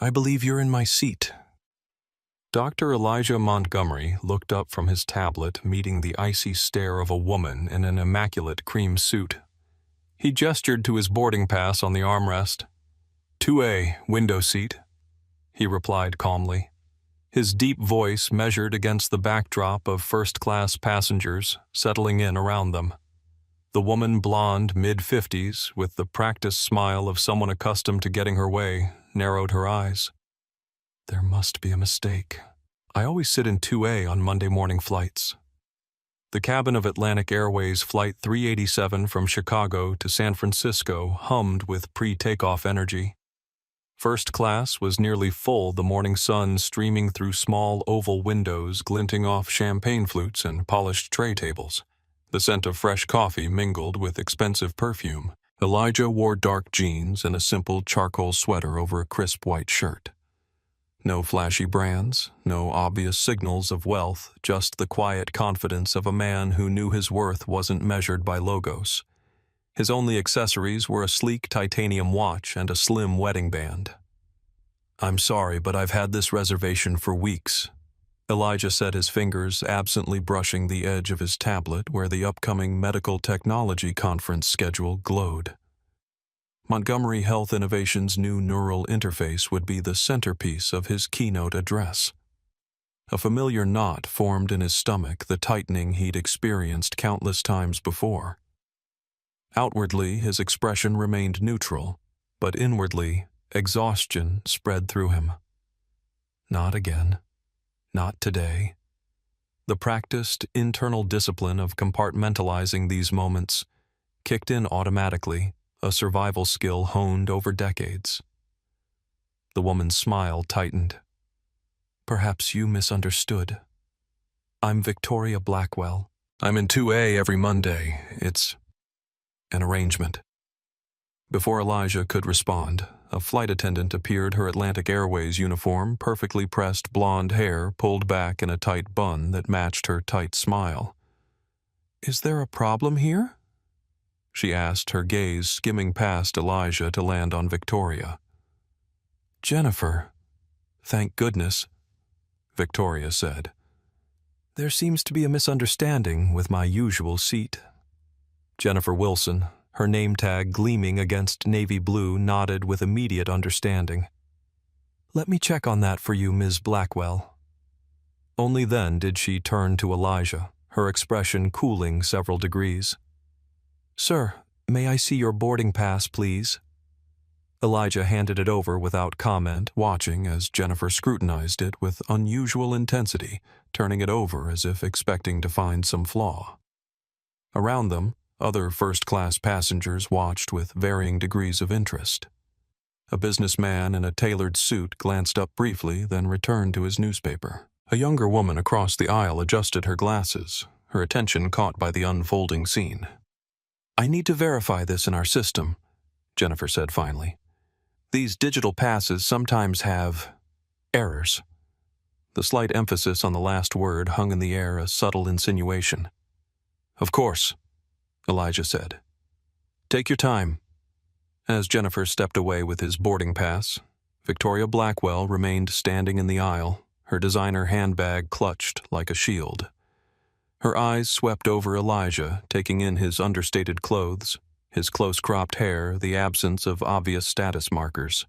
I believe you're in my seat." Dr. Elijah Montgomery looked up from his tablet, meeting the icy stare of a woman in an immaculate cream suit. He gestured to his boarding pass on the armrest. "2A, window seat," he replied calmly. His deep voice measured against the backdrop of first-class passengers settling in around them. The woman, blonde, mid-50s, with the practiced smile of someone accustomed to getting her way, narrowed her eyes. "There must be a mistake. I always sit in 2A on Monday morning flights." The cabin of Atlantic Airways Flight 387 from Chicago to San Francisco hummed with pre-takeoff energy. First class was nearly full, the morning sun streaming through small oval windows glinting off champagne flutes and polished tray tables. The scent of fresh coffee mingled with expensive perfume. Elijah wore dark jeans and a simple charcoal sweater over a crisp white shirt. No flashy brands, no obvious signals of wealth, just the quiet confidence of a man who knew his worth wasn't measured by logos. His only accessories were a sleek titanium watch and a slim wedding band. "I'm sorry, but I've had this reservation for weeks," Elijah said, his fingers absently brushing the edge of his tablet where the upcoming medical technology conference schedule glowed. Montgomery Health Innovation's new neural interface would be the centerpiece of his keynote address. A familiar knot formed in his stomach, the tightening he'd experienced countless times before. Outwardly, his expression remained neutral, but inwardly, exhaustion spread through him. Not again. Not today. The practiced internal discipline of compartmentalizing these moments kicked in automatically, a survival skill honed over decades. The woman's smile tightened. "Perhaps you misunderstood. I'm Victoria Blackwell. I'm in 2A every Monday. It's an arrangement." Before Elijah could respond, a flight attendant appeared, her Atlantic Airways uniform, perfectly pressed blonde hair pulled back in a tight bun that matched her tight smile. "Is there a problem here?" she asked, her gaze skimming past Elijah to land on Victoria. "Jennifer, thank goodness," Victoria said. "There seems to be a misunderstanding with my usual seat." Jennifer Wilson, her name tag gleaming against navy blue, nodded with immediate understanding. "Let me check on that for you, Ms. Blackwell." Only then did she turn to Elijah, her expression cooling several degrees. "Sir, may I see your boarding pass, please?" Elijah handed it over without comment, watching as Jennifer scrutinized it with unusual intensity, turning it over as if expecting to find some flaw. Around them, other first-class passengers watched with varying degrees of interest. A businessman in a tailored suit glanced up briefly, then returned to his newspaper. A younger woman across the aisle adjusted her glasses, her attention caught by the unfolding scene. "I need to verify this in our system," Jennifer said finally. "These digital passes sometimes have errors." The slight emphasis on the last word hung in the air, a subtle insinuation. "Of course," Elijah said. "Take your time." As Jennifer stepped away with his boarding pass, Victoria Blackwell remained standing in the aisle, her designer handbag clutched like a shield. Her eyes swept over Elijah, taking in his understated clothes, his close-cropped hair, the absence of obvious status markers.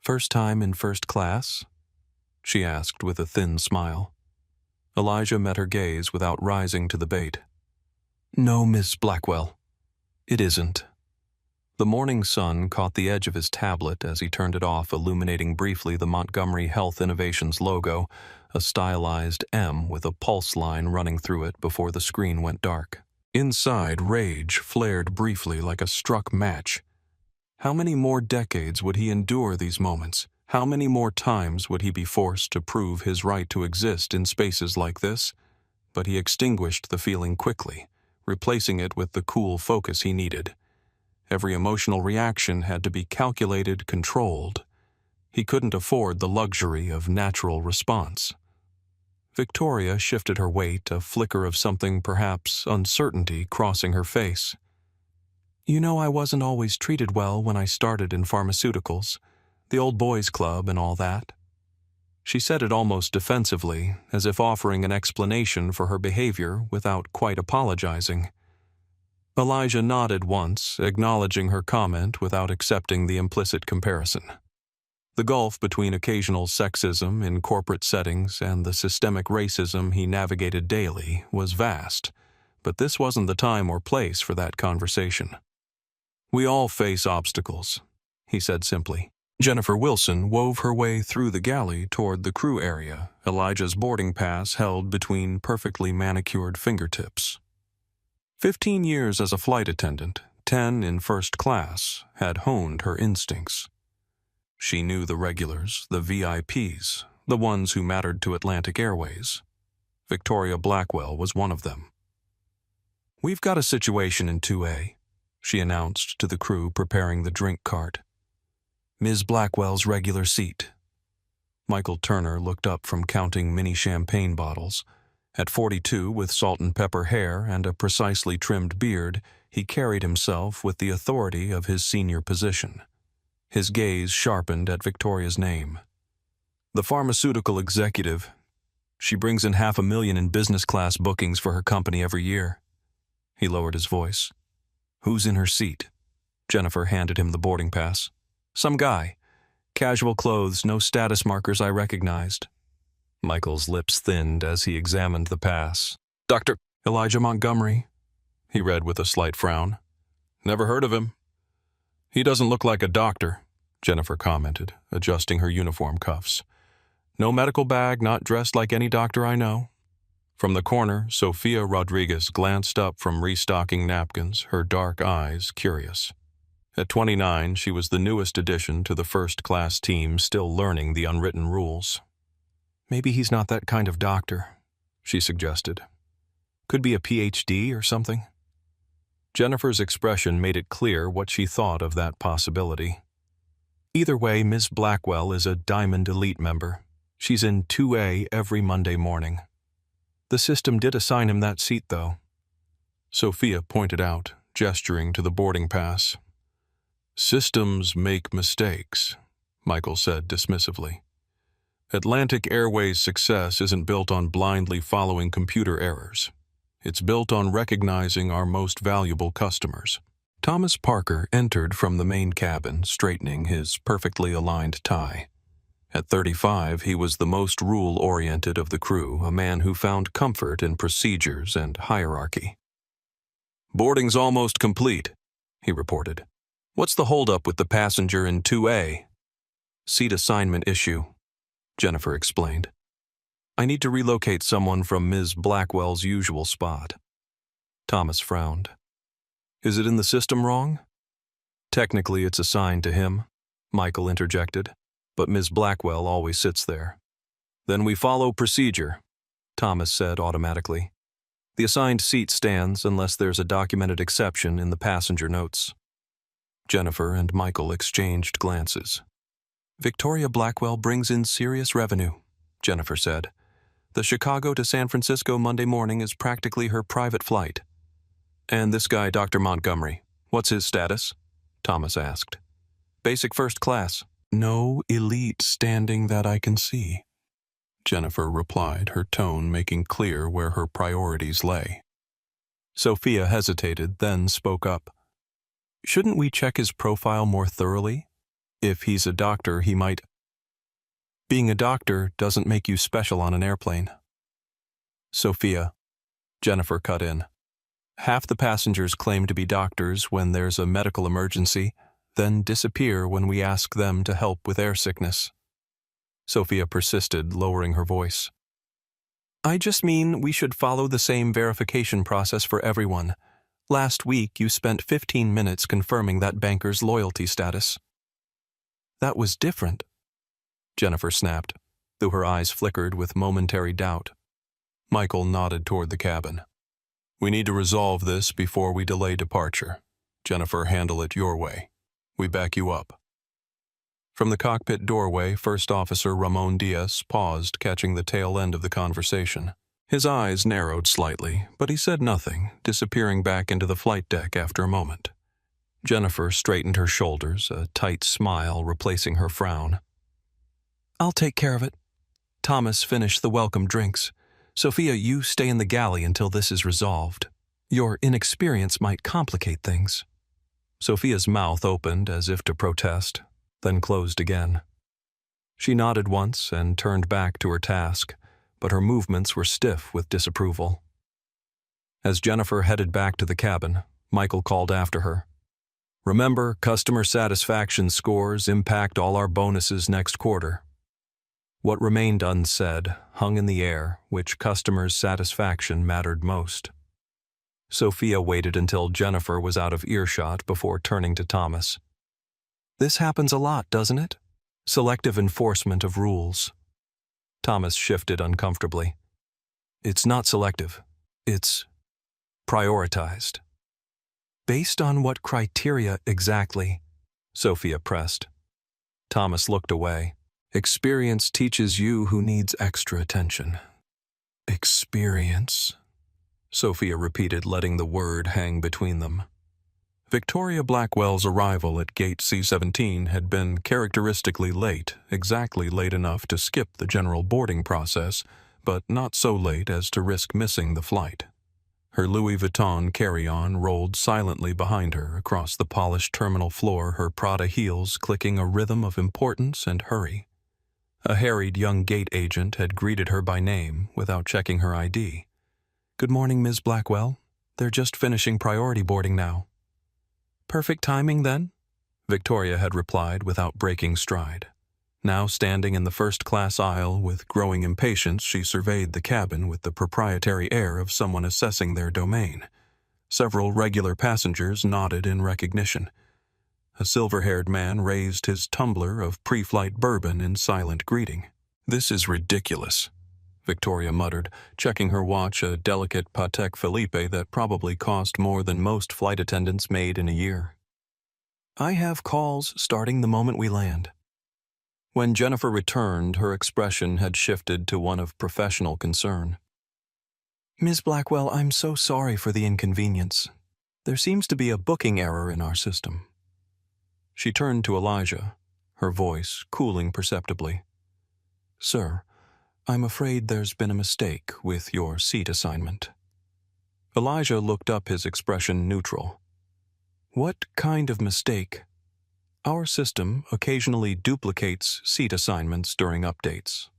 "First time in first class?" she asked with a thin smile. Elijah met her gaze without rising to the bait. "No, Miss Blackwell, it isn't." The morning sun caught the edge of his tablet as he turned it off, illuminating briefly the Montgomery Health Innovations logo, a stylized M with a pulse line running through it before the screen went dark. Inside, rage flared briefly like a struck match. How many more decades would he endure these moments? How many more times would he be forced to prove his right to exist in spaces like this? But he extinguished the feeling quickly, replacing it with the cool focus he needed. Every emotional reaction had to be calculated, controlled. He couldn't afford the luxury of natural response. Victoria shifted her weight, a flicker of something, perhaps uncertainty, crossing her face. "You know I wasn't always treated well when I started in pharmaceuticals. the old boys' club and all that. She said it almost defensively, as if offering an explanation for her behavior without quite apologizing. Elijah nodded once, acknowledging her comment without accepting the implicit comparison. The gulf between occasional sexism in corporate settings and the systemic racism he navigated daily was vast, but this wasn't the time or place for that conversation. "We all face obstacles," he said simply. Jennifer Wilson wove her way through the galley toward the crew area, Elijah's boarding pass held between perfectly manicured fingertips. 15 years as a flight attendant, 10 in first class, had honed her instincts. She knew the regulars, the VIPs, the ones who mattered to Atlantic Airways. Victoria Blackwell was one of them. "We've got a situation in 2A, she announced to the crew preparing the drink cart. "Ms. Blackwell's regular seat." Michael Turner looked up from counting mini champagne bottles. At 42, with salt and pepper hair and a precisely trimmed beard, he carried himself with the authority of his senior position. His gaze sharpened at Victoria's name. "The pharmaceutical executive. She brings in $500,000 in business class bookings for her company every year." He lowered his voice. "Who's in her seat?" Jennifer handed him the boarding pass. "Some guy. Casual clothes, no status markers I recognized." Michael's lips thinned as he examined the pass. "Dr. Elijah Montgomery," he read with a slight frown. "Never heard of him." "He doesn't look like a doctor," Jennifer commented, adjusting her uniform cuffs. "No medical bag, not dressed like any doctor I know." From the corner, Sophia Rodriguez glanced up from restocking napkins, her dark eyes curious. At 29, she was the newest addition to the first-class team, still learning the unwritten rules. "Maybe he's not that kind of doctor," she suggested. "Could be a PhD or something." Jennifer's expression made it clear what she thought of that possibility. "Either way, Ms. Blackwell is a Diamond Elite member. She's in 2A every Monday morning. The system did assign him that seat, though," Sophia pointed out, gesturing to the boarding pass. "Systems make mistakes," Michael said dismissively. "Atlantic Airways' success isn't built on blindly following computer errors. It's built on recognizing our most valuable customers." Thomas Parker entered from the main cabin, straightening his perfectly aligned tie. At 35, he was the most rule-oriented of the crew, a man who found comfort in procedures and hierarchy. "Boarding's almost complete," he reported. "What's the holdup with the passenger in 2A? "Seat assignment issue," Jennifer explained. "I need to relocate someone from Ms. Blackwell's usual spot." Thomas frowned. "Is it in the system wrong?" "Technically, it's assigned to him," Michael interjected, "but Ms. Blackwell always sits there." "Then we follow procedure," Thomas said automatically. "The assigned seat stands unless there's a documented exception in the passenger notes." Jennifer and Michael exchanged glances. "Victoria Blackwell brings in serious revenue," Jennifer said. "The Chicago to San Francisco Monday morning is practically her private flight." "And this guy, Dr. Montgomery, what's his status?" Thomas asked. "Basic first class." "No elite standing that I can see," Jennifer replied, her tone making clear where her priorities lay. Sophia hesitated, then spoke up. "Shouldn't we check his profile more thoroughly? If he's a doctor, he might—" "Being a doctor doesn't make you special on an airplane." "Sophia," Jennifer cut in. "Half the passengers claim to be doctors when there's a medical emergency, then disappear when we ask them to help with air sickness." Sophia persisted, lowering her voice. "I just mean we should follow the same verification process for everyone. Last week you spent 15 minutes confirming that banker's loyalty status." "That was different," Jennifer snapped, though her eyes flickered with momentary doubt. Michael nodded toward the cabin. "We need to resolve this before we delay departure. Jennifer, handle it your way. We back you up." From the cockpit doorway, First Officer Ramon Diaz paused, catching the tail end of the conversation. His eyes narrowed slightly, but he said nothing, disappearing back into the flight deck after a moment. Jennifer straightened her shoulders, a tight smile replacing her frown. "I'll take care of it. Thomas, finish the welcome drinks. Sophia, you stay in the galley until this is resolved. Your inexperience might complicate things." Sophia's mouth opened as if to protest, then closed again. She nodded once and turned back to her task, but her movements were stiff with disapproval. As Jennifer headed back to the cabin, Michael called after her. "Remember, customer satisfaction scores impact all our bonuses next quarter." What remained unsaid hung in the air which customer's satisfaction mattered most. Sophia waited until Jennifer was out of earshot before turning to Thomas. "This happens a lot, doesn't it? Selective enforcement of rules." Thomas shifted uncomfortably. "It's not selective. It's prioritized." "Based on what criteria exactly?" Sophia pressed. Thomas looked away. "Experience teaches you who needs extra attention." "Experience," Sophia repeated, letting the word hang between them. Victoria Blackwell's arrival at Gate C-17 had been characteristically late, exactly late enough to skip the general boarding process, but not so late as to risk missing the flight. Her Louis Vuitton carry-on rolled silently behind her across the polished terminal floor, her Prada heels clicking a rhythm of importance and hurry. A harried young gate agent had greeted her by name without checking her ID. "Good morning, Ms. Blackwell. They're just finishing priority boarding now." "Perfect timing, then?" Victoria had replied without breaking stride. Now standing in the first-class aisle with growing impatience, she surveyed the cabin with the proprietary air of someone assessing their domain. Several regular passengers nodded in recognition. A silver-haired man raised his tumbler of pre-flight bourbon in silent greeting. "This is ridiculous," Victoria muttered, checking her watch, a delicate Patek Philippe that probably cost more than most flight attendants made in a year. "I have calls starting the moment we land." When Jennifer returned, her expression had shifted to one of professional concern. "Ms. Blackwell, I'm so sorry for the inconvenience. There seems to be a booking error in our system." She turned to Elijah, her voice cooling perceptibly. "Sir, I'm afraid there's been a mistake with your seat assignment." Elijah looked up, his expression neutral. "What kind of mistake?" "Our system occasionally duplicates seat assignments during updates."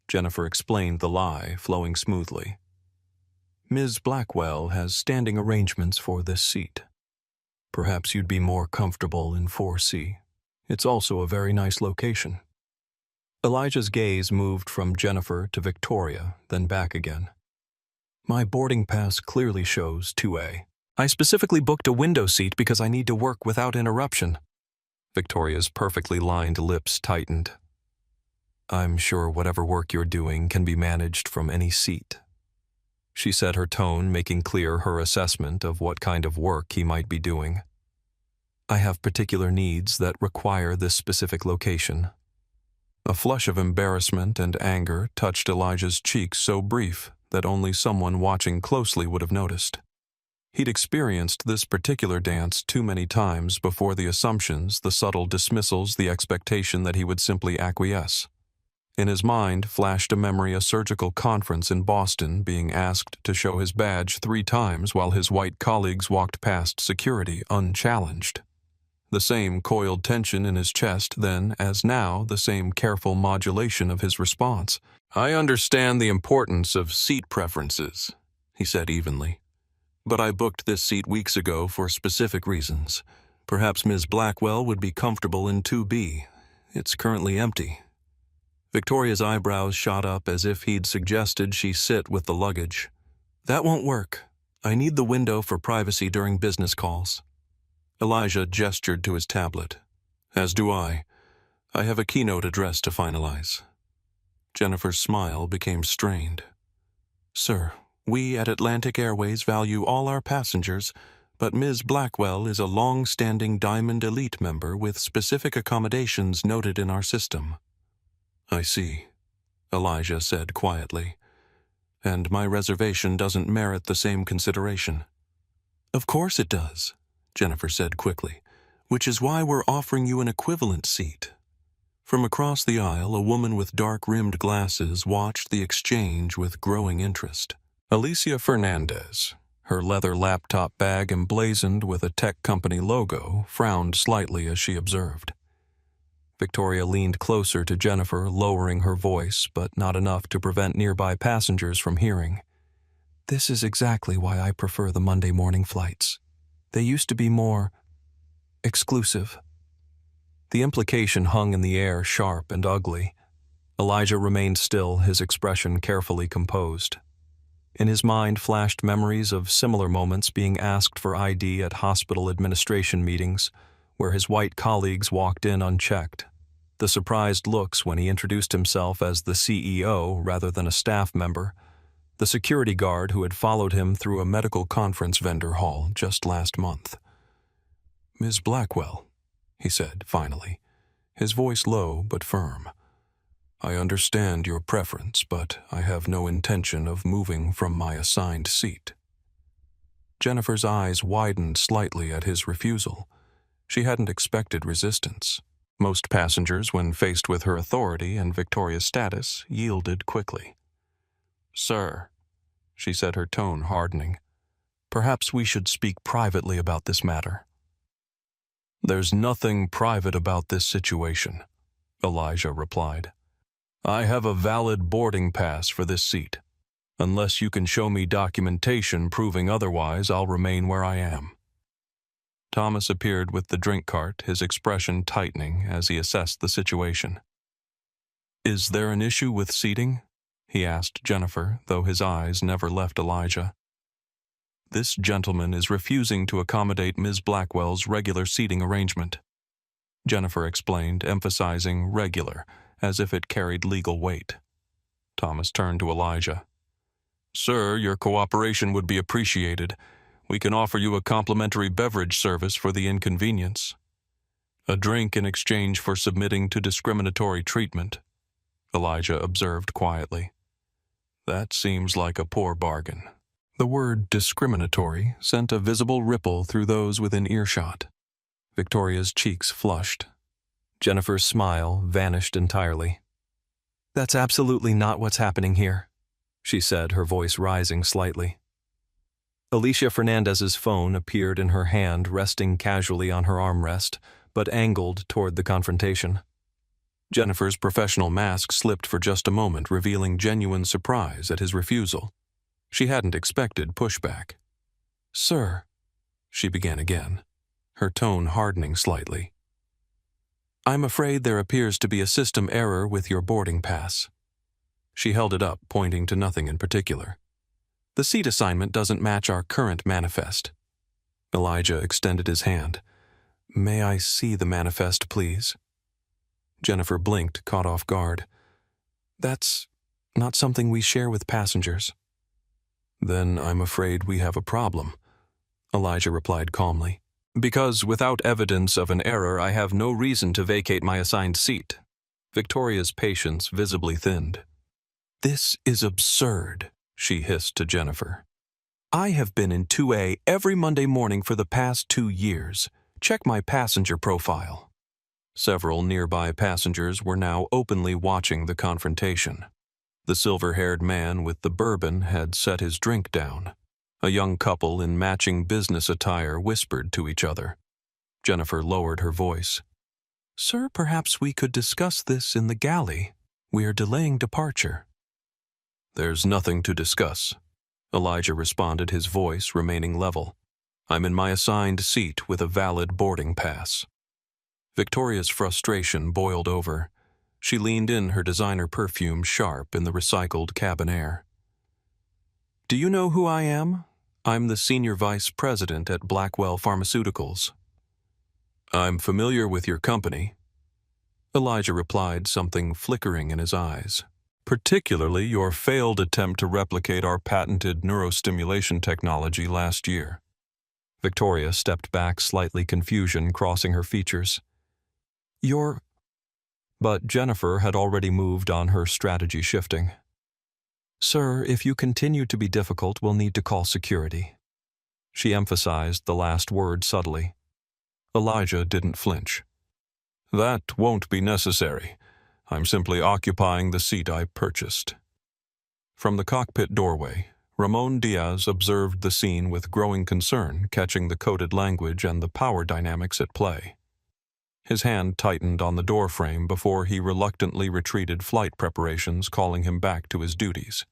Jennifer explained the lie, flowing smoothly. "Ms. Blackwell has standing arrangements for this seat. Perhaps you'd be more comfortable in 4C. It's also a very nice location." Elijah's gaze moved from Jennifer to Victoria, then back again. "My boarding pass clearly shows 2A. I specifically booked a window seat because I need to work without interruption." Victoria's perfectly lined lips tightened. "I'm sure whatever work you're doing can be managed from any seat," she said, her tone making clear her assessment of what kind of work he might be doing. "I have particular needs that require this specific location." A flush of embarrassment and anger touched Elijah's cheeks, so brief that only someone watching closely would have noticed. He'd experienced this particular dance too many times before the assumptions, the subtle dismissals, the expectation that he would simply acquiesce. In his mind flashed a memory, a surgical conference in Boston, being asked to show his badge 3 times while his white colleagues walked past security unchallenged. The same coiled tension in his chest then, as now, the same careful modulation of his response. "I understand the importance of seat preferences," he said evenly. "But I booked this seat weeks ago for specific reasons. Perhaps Ms. Blackwell would be comfortable in 2B. It's currently empty." Victoria's eyebrows shot up as if he'd suggested she sit with the luggage. "That won't work. I need the window for privacy during business calls." Elijah gestured to his tablet. "As do I. I have a keynote address to finalize." Jennifer's smile became strained. "Sir, we at Atlantic Airways value all our passengers, but Ms. Blackwell is a long-standing Diamond Elite member with specific accommodations noted in our system." "I see," Elijah said quietly. "And my reservation doesn't merit the same consideration." "Of course it does," Jennifer said quickly, "which is why we're offering you an equivalent seat." From across the aisle, a woman with dark-rimmed glasses watched the exchange with growing interest. Alicia Fernandez, her leather laptop bag emblazoned with a tech company logo, frowned slightly as she observed. Victoria leaned closer to Jennifer, lowering her voice, but not enough to prevent nearby passengers from hearing. "This is exactly why I prefer the Monday morning flights. They used to be more exclusive." The implication hung in the air, sharp and ugly. Elijah remained still, his expression carefully composed. In his mind flashed memories of similar moments being asked for ID at hospital administration meetings, where his white colleagues walked in unchecked. The surprised looks when he introduced himself as the CEO rather than a staff member. The security guard who had followed him through a medical conference vendor hall just last month. "Ms. Blackwell," he said, finally, his voice low but firm. "I understand your preference, but I have no intention of moving from my assigned seat." Jennifer's eyes widened slightly at his refusal. She hadn't expected resistance. Most passengers, when faced with her authority and Victoria's status, yielded quickly. "Sir," she said, her tone hardening, "perhaps we should speak privately about this matter." "There's nothing private about this situation," Elijah replied. "I have a valid boarding pass for this seat. Unless you can show me documentation proving otherwise, I'll remain where I am." Thomas appeared with the drink cart, his expression tightening as he assessed the situation. "Is there an issue with seating?" he asked Jennifer, though his eyes never left Elijah. "This gentleman is refusing to accommodate Ms. Blackwell's regular seating arrangement," Jennifer explained, emphasizing regular, as if it carried legal weight. Thomas turned to Elijah. "Sir, your cooperation would be appreciated. We can offer you a complimentary beverage service for the inconvenience. A drink in exchange for submitting to discriminatory treatment," Elijah observed quietly. "That seems like a poor bargain." The word discriminatory sent a visible ripple through those within earshot. Victoria's cheeks flushed. Jennifer's smile vanished entirely. "That's absolutely not what's happening here," she said, her voice rising slightly. Alicia Fernandez's phone appeared in her hand, resting casually on her armrest, but angled toward the confrontation. Jennifer's professional mask slipped for just a moment, revealing genuine surprise at his refusal. She hadn't expected pushback. "Sir," she began again, her tone hardening slightly. "I'm afraid there appears to be a system error with your boarding pass." She held it up, pointing to nothing in particular. "The seat assignment doesn't match our current manifest." Elijah extended his hand. "May I see the manifest, please?" Jennifer blinked, caught off guard. "That's not something we share with passengers." "Then I'm afraid we have a problem," Elijah replied calmly. "Because without evidence of an error, I have no reason to vacate my assigned seat." Victoria's patience visibly thinned. "This is absurd," she hissed to Jennifer. "I have been in 2A every Monday morning for the past 2 years. Check my passenger profile." Several nearby passengers were now openly watching the confrontation. The silver-haired man with the bourbon had set his drink down. A young couple in matching business attire whispered to each other. Jennifer lowered her voice. "Sir, perhaps we could discuss this in the galley. We are delaying departure." "There's nothing to discuss," Elijah responded, his voice remaining level. "I'm in my assigned seat with a valid boarding pass." Victoria's frustration boiled over. She leaned in, her designer perfume sharp in the recycled cabin air. "Do you know who I am? I'm the senior vice president at Blackwell Pharmaceuticals." "I'm familiar with your company," Elijah replied, something flickering in his eyes. "Particularly your failed attempt to replicate our patented neurostimulation technology last year." Victoria stepped back, slightly confusion crossing her features. But Jennifer had already moved on, her strategy shifting. "Sir, if you continue to be difficult, we'll need to call security." She emphasized the last word subtly. Elijah didn't flinch. "That won't be necessary. I'm simply occupying the seat I purchased." From the cockpit doorway, Ramon Diaz observed the scene with growing concern, catching the coded language and the power dynamics at play. His hand tightened on the doorframe before he reluctantly retreated, flight preparations calling him back to his duties.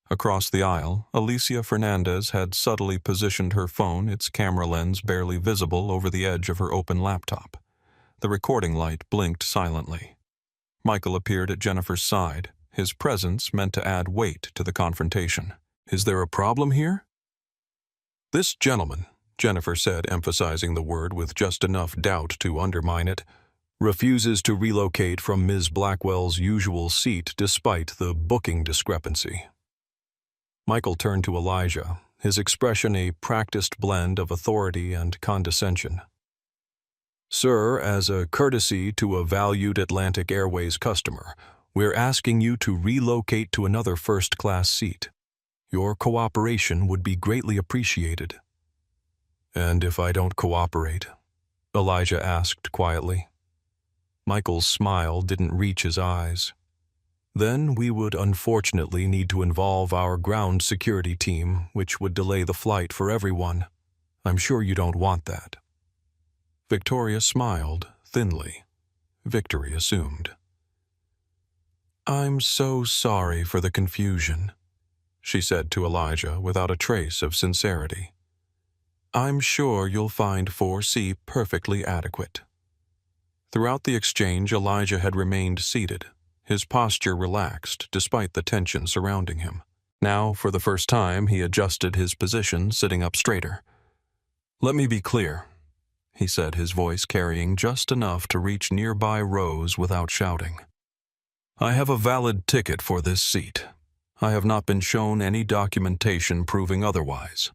Across the aisle, Alicia Fernandez had subtly positioned her phone, its camera lens barely visible over the edge of her open laptop. The recording light blinked silently. Michael appeared at Jennifer's side, his presence meant to add weight to the confrontation. "Is there a problem here?" "This gentleman," Jennifer said, emphasizing the word with just enough doubt to undermine it, "refuses to relocate from Ms. Blackwell's usual seat despite the booking discrepancy." Michael turned to Elijah, his expression a practiced blend of authority and condescension. "Sir, as a courtesy to a valued Atlantic Airways customer, we're asking you to relocate to another first-class seat. Your cooperation would be greatly appreciated." "And if I don't cooperate?" Elijah asked quietly. Michael's smile didn't reach his eyes. "Then we would unfortunately need to involve our ground security team, which would delay the flight for everyone. I'm sure you don't want that." Victoria smiled, thinly. Victory assumed. "I'm so sorry for the confusion," she said to Elijah without a trace of sincerity. "I'm sure you'll find 4C perfectly adequate." Throughout the exchange, Elijah had remained seated, his posture relaxed despite the tension surrounding him. Now, for the first time, he adjusted his position, sitting up straighter. "Let me be clear," he said, his voice carrying just enough to reach nearby rows without shouting. "I have a valid ticket for this seat. I have not been shown any documentation proving otherwise.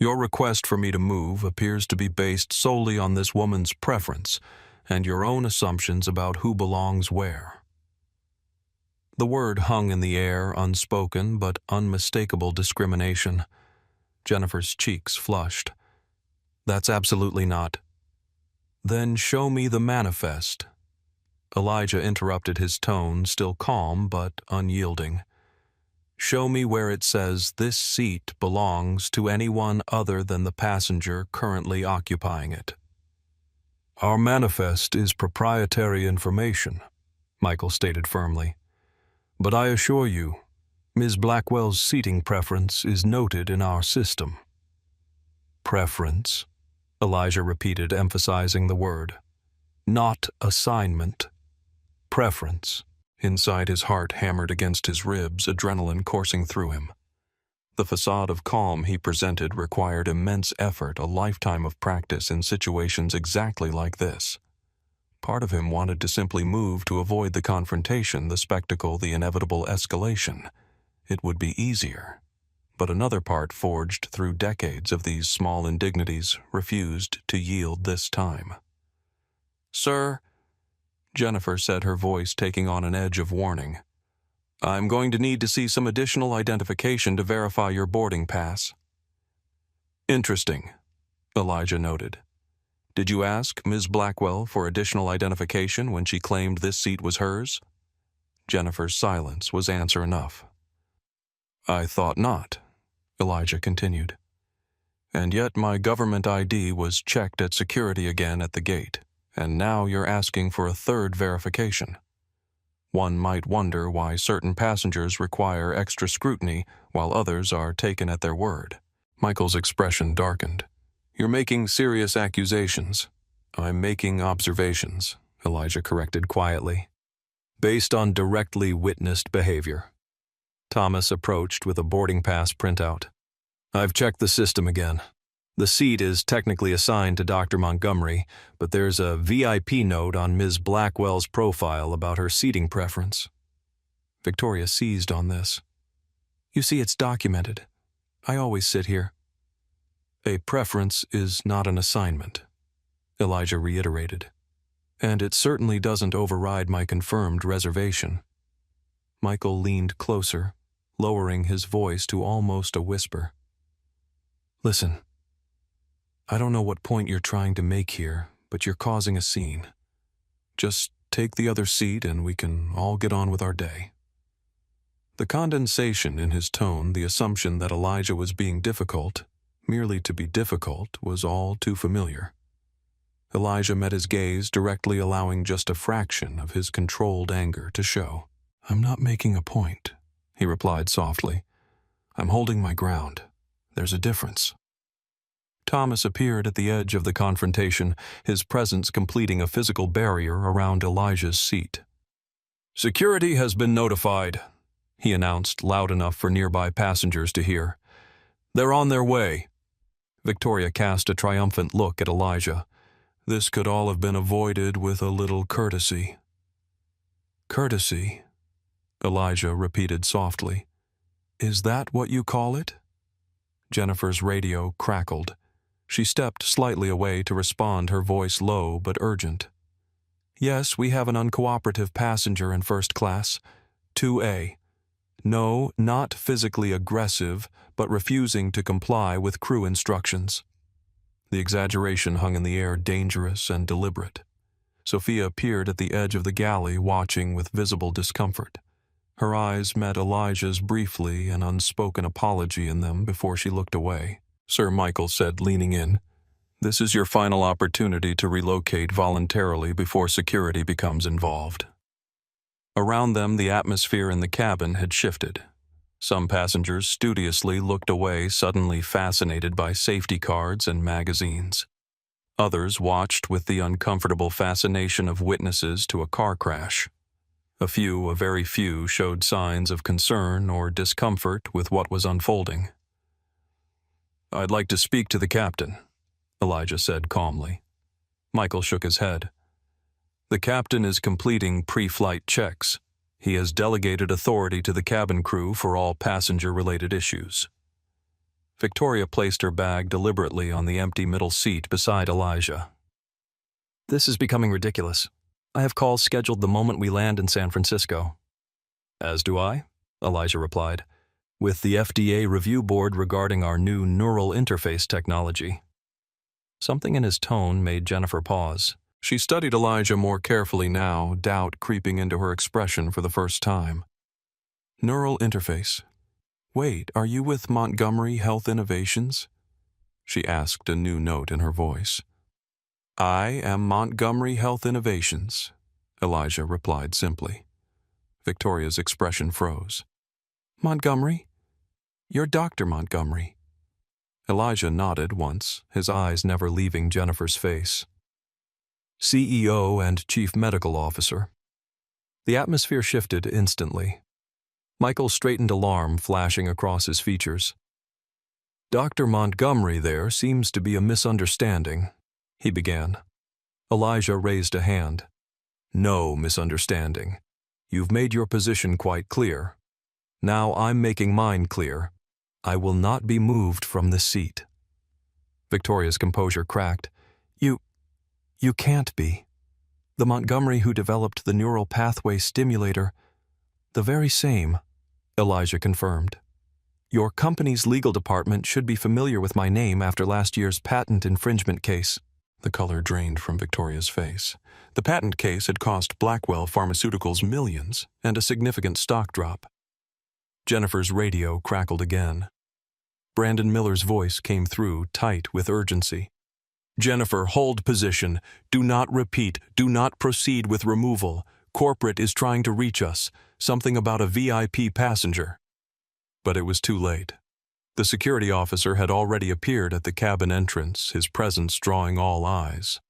Your request for me to move appears to be based solely on this woman's preference and your own assumptions about who belongs where." The word hung in the air, unspoken but unmistakable discrimination. Jennifer's cheeks flushed. "That's absolutely not." "Then show me the manifest." Elijah interrupted, his tone still calm but unyielding. "Show me where it says this seat belongs to anyone other than the passenger currently occupying it." "Our manifest is proprietary information," Michael stated firmly. "But I assure you, Ms. Blackwell's seating preference is noted in our system." "Preference," Elijah repeated, emphasizing the word. "Not assignment. Preference." Inside, his heart hammered against his ribs, adrenaline coursing through him. The facade of calm he presented required immense effort, a lifetime of practice in situations exactly like this. Part of him wanted to simply move to avoid the confrontation, the spectacle, the inevitable escalation. It would be easier. But another part, forged through decades of these small indignities, refused to yield this time. "Sir," Jennifer said, her voice taking on an edge of warning, "I'm going to need to see some additional identification to verify your boarding pass." "Interesting," Elijah noted. "Did you ask Ms. Blackwell for additional identification when she claimed this seat was hers?" Jennifer's silence was answer enough. "I thought not," Elijah continued. "And yet my government ID was checked at security again at the gate, and now you're asking for a third verification. One might wonder why certain passengers require extra scrutiny while others are taken at their word." Michael's expression darkened. "You're making serious accusations." "I'm making observations," Elijah corrected quietly, "based on directly witnessed behavior." Thomas approached with a boarding pass printout. "I've checked the system again. The seat is technically assigned to Dr. Montgomery, but there's a VIP note on Ms. Blackwell's profile about her seating preference." Victoria seized on this. "You see, it's documented. I always sit here." "A preference is not an assignment," Elijah reiterated. "And it certainly doesn't override my confirmed reservation." Michael leaned closer, lowering his voice to almost a whisper. "Listen, I don't know what point you're trying to make here, but you're causing a scene. Just take the other seat and we can all get on with our day." The condensation in his tone, the assumption that Elijah was being difficult, merely to be difficult, was all too familiar. Elijah met his gaze directly, allowing just a fraction of his controlled anger to show. "I'm not making a point," he replied softly. "I'm holding my ground. There's a difference." Thomas appeared at the edge of the confrontation, his presence completing a physical barrier around Elijah's seat. "Security has been notified," he announced loud enough for nearby passengers to hear. "They're on their way." Victoria cast a triumphant look at Elijah. This could all have been avoided with a little courtesy. "Courtesy?" Elijah repeated softly. "Is that what you call it?" Jennifer's radio crackled. She stepped slightly away to respond, her voice low but urgent. "Yes, we have an uncooperative passenger in first class. 2A. No, not physically aggressive, but refusing to comply with crew instructions." The exaggeration hung in the air, dangerous and deliberate. Sophia appeared at the edge of the galley, watching with visible discomfort. Her eyes met Elijah's briefly, an unspoken apology in them before she looked away. Sir Michael said, leaning in, "This is your final opportunity to relocate voluntarily before security becomes involved." Around them, the atmosphere in the cabin had shifted. Some passengers studiously looked away, suddenly fascinated by safety cards and magazines. Others watched with the uncomfortable fascination of witnesses to a car crash. A very few, showed signs of concern or discomfort with what was unfolding. "I'd like to speak to the captain," Elijah said calmly. Michael shook his head. "The captain is completing pre-flight checks. He has delegated authority to the cabin crew for all passenger-related issues." Victoria placed her bag deliberately on the empty middle seat beside Elijah. "This is becoming ridiculous. I have calls scheduled the moment we land in San Francisco." "As do I," Elijah replied, "with the FDA review board regarding our new neural interface technology." Something in his tone made Jennifer pause. She studied Elijah more carefully now, doubt creeping into her expression for the first time. "Neural interface. Wait, are you with Montgomery Health Innovations?" she asked, a new note in her voice. "I am Montgomery Health Innovations," Elijah replied simply. Victoria's expression froze. "Montgomery? You're Dr. Montgomery." Elijah nodded once, his eyes never leaving Jennifer's face. "CEO and Chief Medical Officer." The atmosphere shifted instantly. Michael straightened, alarm flashing across his features. "Dr. Montgomery, there seems to be a misunderstanding," he began. Elijah raised a hand. "No misunderstanding. You've made your position quite clear. Now I'm making mine clear. I will not be moved from this seat." Victoria's composure cracked. You can't be. The Montgomery who developed the neural pathway stimulator, the very same," Elijah confirmed. "Your company's legal department should be familiar with my name after last year's patent infringement case." The color drained from Victoria's face. The patent case had cost Blackwell Pharmaceuticals millions and a significant stock drop. Jennifer's radio crackled again. Brandon Miller's voice came through, tight with urgency. "Jennifer, hold position. Do not repeat. Do not proceed with removal. Corporate is trying to reach us. Something about a VIP passenger." But it was too late. The security officer had already appeared at the cabin entrance, his presence drawing all eyes.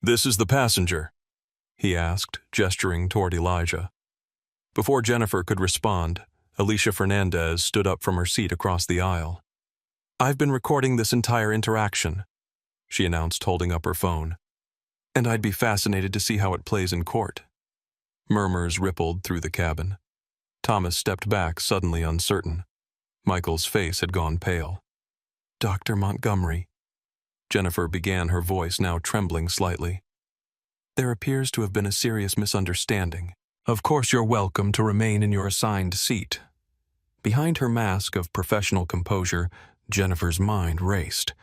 "This is the passenger?" he asked, gesturing toward Elijah. Before Jennifer could respond, Alicia Fernandez stood up from her seat across the aisle. "I've been recording this entire interaction," she announced, holding up her phone. "And I'd be fascinated to see how it plays in court." Murmurs rippled through the cabin. Thomas stepped back, suddenly uncertain. Michael's face had gone pale. "Dr. Montgomery," Jennifer began, her voice now trembling slightly. "There appears to have been a serious misunderstanding. Of course you're welcome to remain in your assigned seat." Behind her mask of professional composure, Jennifer's mind raced.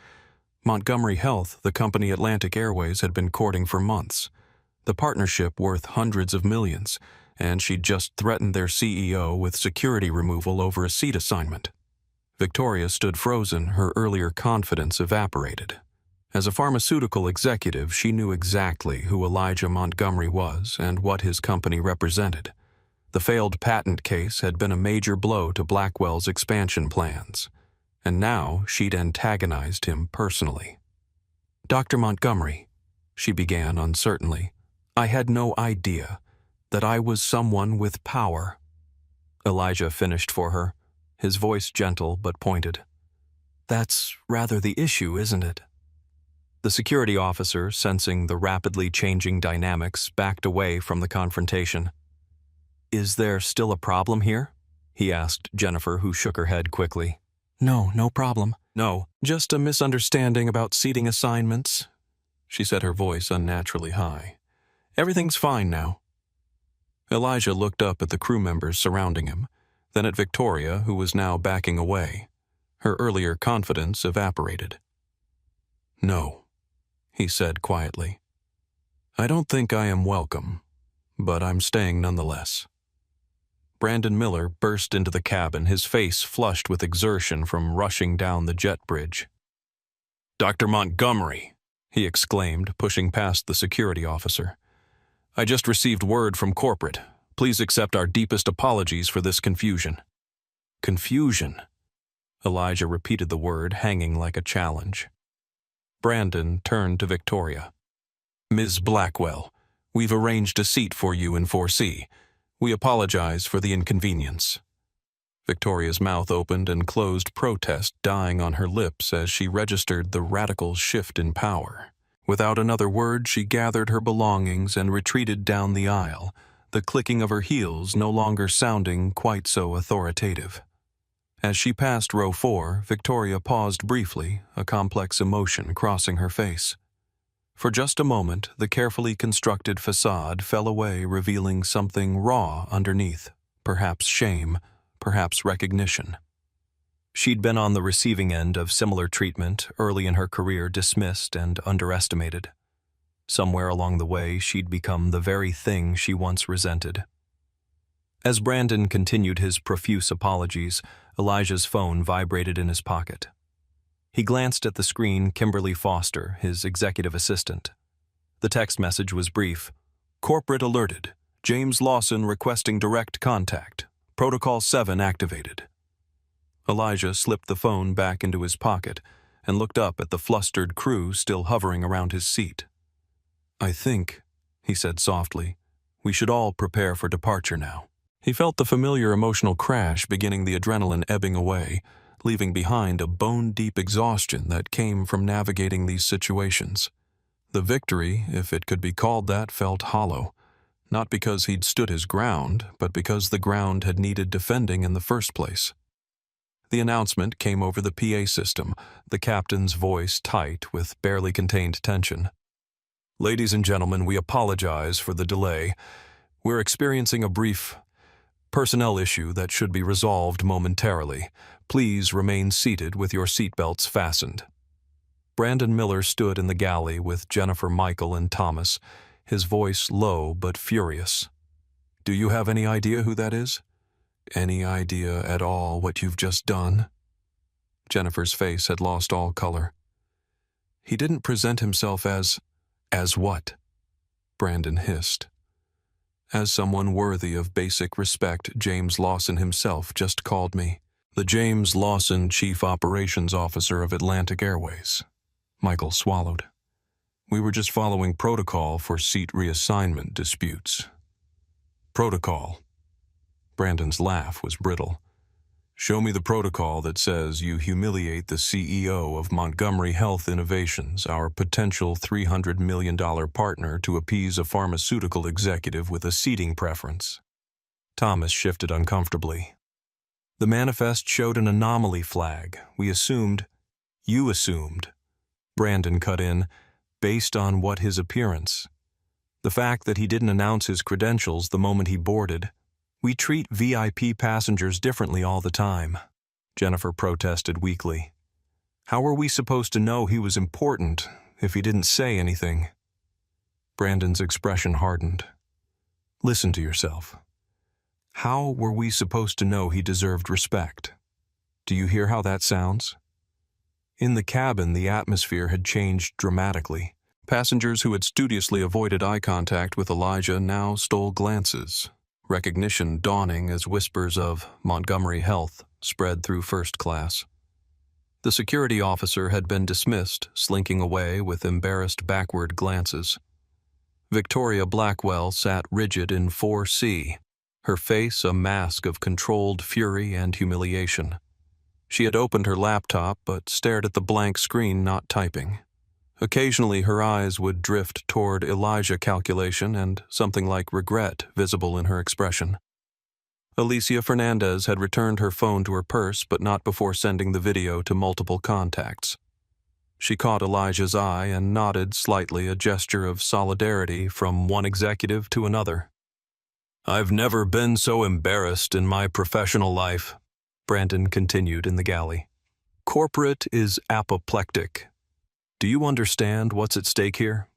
Montgomery Health, the company Atlantic Airways had been courting for months. The partnership worth hundreds of millions, and she'd just threatened their CEO with security removal over a seat assignment. Victoria stood frozen, her earlier confidence evaporated. As a pharmaceutical executive, she knew exactly who Elijah Montgomery was and what his company represented. The failed patent case had been a major blow to Blackwell's expansion plans, and now she'd antagonized him personally. "Dr. Montgomery," she began uncertainly, "I had no idea that I was someone with power." Elijah finished for her, his voice gentle but pointed. "That's rather the issue, isn't it?" The security officer, sensing the rapidly changing dynamics, backed away from the confrontation. "Is there still a problem here?" he asked Jennifer, who shook her head quickly. No problem. No, just a misunderstanding about seating assignments," she said, her voice unnaturally high. "Everything's fine now." Elijah looked up at the crew members surrounding him, then at Victoria, who was now backing away. Her earlier confidence evaporated. "No," he said quietly. "I don't think I am welcome, but I'm staying nonetheless." Brandon Miller burst into the cabin, his face flushed with exertion from rushing down the jet bridge. "Dr. Montgomery," he exclaimed, pushing past the security officer. "I just received word from corporate. Please accept our deepest apologies for this confusion." "Confusion?" Elijah repeated the word, hanging like a challenge. Brandon turned to Victoria. "Ms. Blackwell, we've arranged a seat for you in 4C. We apologize for the inconvenience." Victoria's mouth opened and closed, protest dying on her lips as she registered the radical shift in power. Without another word, she gathered her belongings and retreated down the aisle, the clicking of her heels no longer sounding quite so authoritative. As she passed row 4, Victoria paused briefly, a complex emotion crossing her face. For just a moment, the carefully constructed facade fell away, revealing something raw underneath, perhaps shame, perhaps recognition. She'd been on the receiving end of similar treatment, early in her career dismissed and underestimated. Somewhere along the way, she'd become the very thing she once resented. As Brandon continued his profuse apologies, Elijah's phone vibrated in his pocket. He glanced at the screen. Kimberly Foster, his executive assistant. The text message was brief. "Corporate alerted. James Lawson requesting direct contact. Protocol 7 activated." Elijah slipped the phone back into his pocket and looked up at the flustered crew still hovering around his seat. "I think," he said softly, "we should all prepare for departure now." He felt the familiar emotional crash beginning, the adrenaline ebbing away, leaving behind a bone-deep exhaustion that came from navigating these situations. The victory, if it could be called that, felt hollow, not because he'd stood his ground, but because the ground had needed defending in the first place. The announcement came over the PA system, the captain's voice tight with barely contained tension. "Ladies and gentlemen, we apologize for the delay. We're experiencing a brief personnel issue that should be resolved momentarily. Please remain seated with your seatbelts fastened." Brandon Miller stood in the galley with Jennifer, Michael, and Thomas, his voice low but furious. "Do you have any idea who that is? Any idea at all what you've just done?" Jennifer's face had lost all color. "He didn't present himself as what?" Brandon hissed. "As someone worthy of basic respect. James Lawson himself just called me. The James Lawson, Chief Operations Officer of Atlantic Airways." Michael swallowed. "We were just following protocol for seat reassignment disputes." "Protocol?" Brandon's laugh was brittle. "Show me the protocol that says you humiliate the CEO of Montgomery Health Innovations, our potential $300 million partner, to appease a pharmaceutical executive with a seating preference." Thomas shifted uncomfortably. "The manifest showed an anomaly flag. You assumed," Brandon cut in, "based on what his appearance. The fact that he didn't announce his credentials the moment he boarded. We treat VIP passengers differently all the time," Jennifer protested weakly. How were we supposed to know he was important if he didn't say anything? Brandon's expression hardened. Listen to yourself. How were we supposed to know he deserved respect? Do you hear how that sounds? In the cabin, the atmosphere had changed dramatically. Passengers who had studiously avoided eye contact with Elijah now stole glances, recognition dawning as whispers of Montgomery Health spread through first class. The security officer had been dismissed, slinking away with embarrassed backward glances. Victoria Blackwell sat rigid in 4C, her face a mask of controlled fury and humiliation. She had opened her laptop but stared at the blank screen, not typing. Occasionally her eyes would drift toward Elijah calculation and something like regret visible in her expression. Alicia Fernandez had returned her phone to her purse but not before sending the video to multiple contacts. She caught Elijah's eye and nodded slightly, a gesture of solidarity from one executive to another. "I've never been so embarrassed in my professional life," Brandon continued in the galley. "Corporate is apoplectic. Do you understand what's at stake here?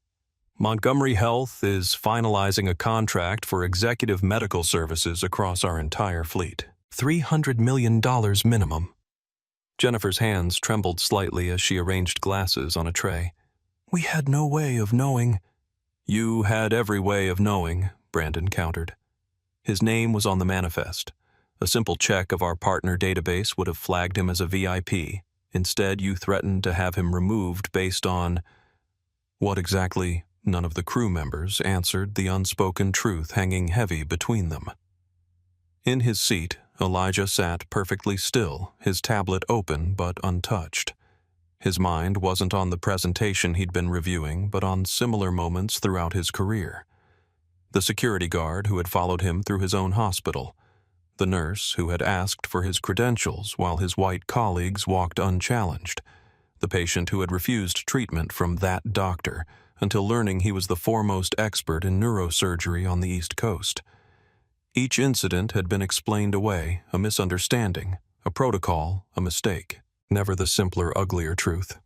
Montgomery Health is finalizing a contract for executive medical services across our entire fleet. $300 million minimum." Jennifer's hands trembled slightly as she arranged glasses on a tray. "We had no way of knowing." "You had every way of knowing," Brandon countered. His name was on the manifest. A simple check of our partner database would have flagged him as a VIP. Instead, you threatened to have him removed based on... What exactly? None of the crew members answered, the unspoken truth hanging heavy between them. In his seat, Elijah sat perfectly still, his tablet open but untouched. His mind wasn't on the presentation he'd been reviewing, but on similar moments throughout his career. The security guard who had followed him through his own hospital. The nurse who had asked for his credentials while his white colleagues walked unchallenged. The patient who had refused treatment from that doctor until learning he was the foremost expert in neurosurgery on the East Coast. Each incident had been explained away, a misunderstanding, a protocol, a mistake. Never the simpler, uglier truth.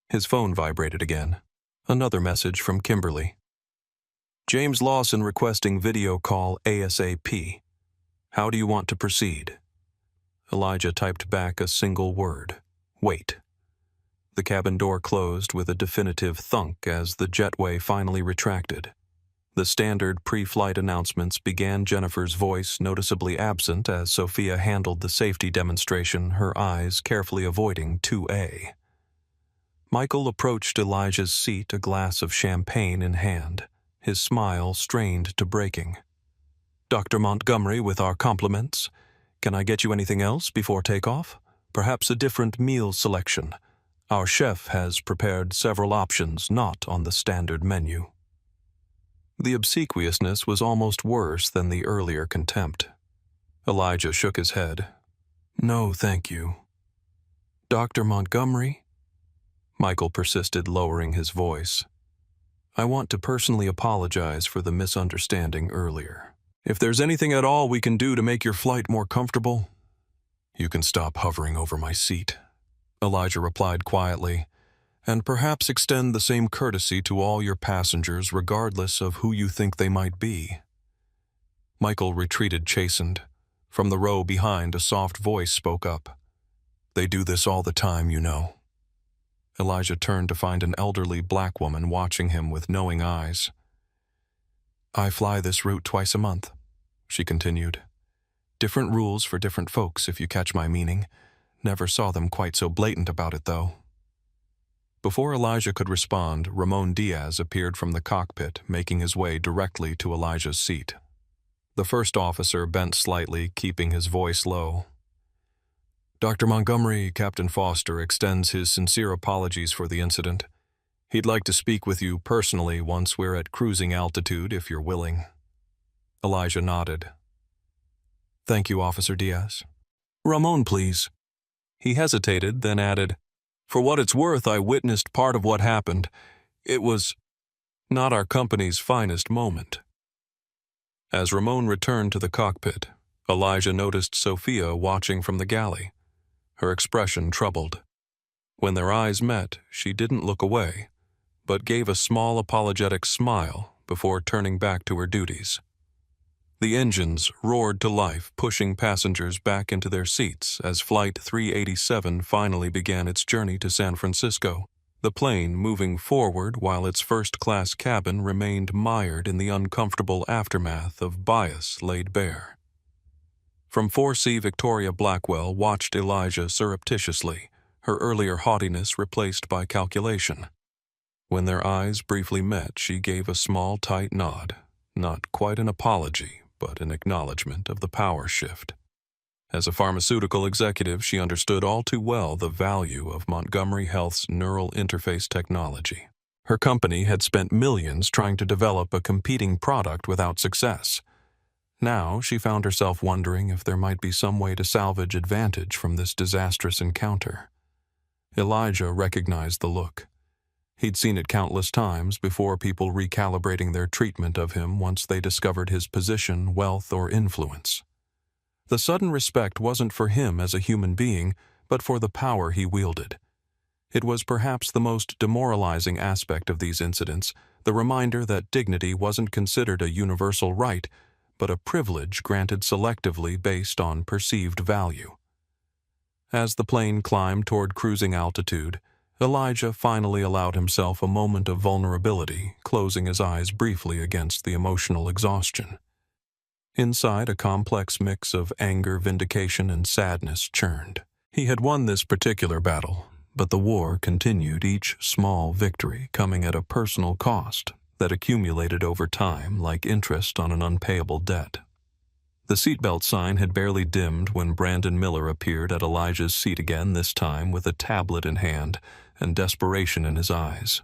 His phone vibrated again. Another message from Kimberly. "James Lawson requesting video call ASAP. How do you want to proceed?" Elijah typed back a single word. "Wait." The cabin door closed with a definitive thunk as the jetway finally retracted. The standard pre-flight announcements began, Jennifer's voice noticeably absent as Sophia handled the safety demonstration, her eyes carefully avoiding 2A. Michael approached Elijah's seat, a glass of champagne in hand, his smile strained to breaking. "Dr. Montgomery, with our compliments. Can I get you anything else before takeoff? Perhaps a different meal selection. Our chef has prepared several options not on the standard menu." The obsequiousness was almost worse than the earlier contempt. Elijah shook his head. "No, thank you." "Dr. Montgomery?" Michael persisted, lowering his voice. "I want to personally apologize for the misunderstanding earlier. If there's anything at all we can do to make your flight more comfortable..." "You can stop hovering over my seat," Elijah replied quietly, "and perhaps extend the same courtesy to all your passengers regardless of who you think they might be." Michael retreated chastened. From the row behind, a soft voice spoke up. "They do this all the time, you know." Elijah turned to find an elderly black woman watching him with knowing eyes. "I fly this route twice a month," she continued. "Different rules for different folks, if you catch my meaning. Never saw them quite so blatant about it, though." Before Elijah could respond, Ramon Diaz appeared from the cockpit, making his way directly to Elijah's seat. The first officer bent slightly, keeping his voice low. "Dr. Montgomery, Captain Foster extends his sincere apologies for the incident. He'd like to speak with you personally once we're at cruising altitude, if you're willing." Elijah nodded. "Thank you, Officer Diaz." "Ramon, please." He hesitated, then added, "For what it's worth, I witnessed part of what happened. It was not our company's finest moment." As Ramon returned to the cockpit, Elijah noticed Sophia watching from the galley, her expression troubled. When their eyes met, she didn't look away, but gave a small apologetic smile before turning back to her duties. The engines roared to life, pushing passengers back into their seats as Flight 387 finally began its journey to San Francisco, the plane moving forward while its first-class cabin remained mired in the uncomfortable aftermath of bias laid bare. From 4C, Victoria Blackwell watched Elijah surreptitiously, her earlier haughtiness replaced by calculation. When their eyes briefly met, she gave a small, tight nod, not quite an apology, but an acknowledgement of the power shift. As a pharmaceutical executive, she understood all too well the value of Montgomery Health's neural interface technology. Her company had spent millions trying to develop a competing product without success. Now she found herself wondering if there might be some way to salvage advantage from this disastrous encounter. Elijah recognized the look. He'd seen it countless times before, people recalibrating their treatment of him once they discovered his position, wealth, or influence. The sudden respect wasn't for him as a human being, but for the power he wielded. It was perhaps the most demoralizing aspect of these incidents, the reminder that dignity wasn't considered a universal right, but a privilege granted selectively based on perceived value. As the plane climbed toward cruising altitude, Elijah finally allowed himself a moment of vulnerability, closing his eyes briefly against the emotional exhaustion. Inside, a complex mix of anger, vindication, and sadness churned. He had won this particular battle, but the war continued, each small victory coming at a personal cost that accumulated over time like interest on an unpayable debt. The seatbelt sign had barely dimmed when Brandon Miller appeared at Elijah's seat again, this time with a tablet in hand and desperation in his eyes.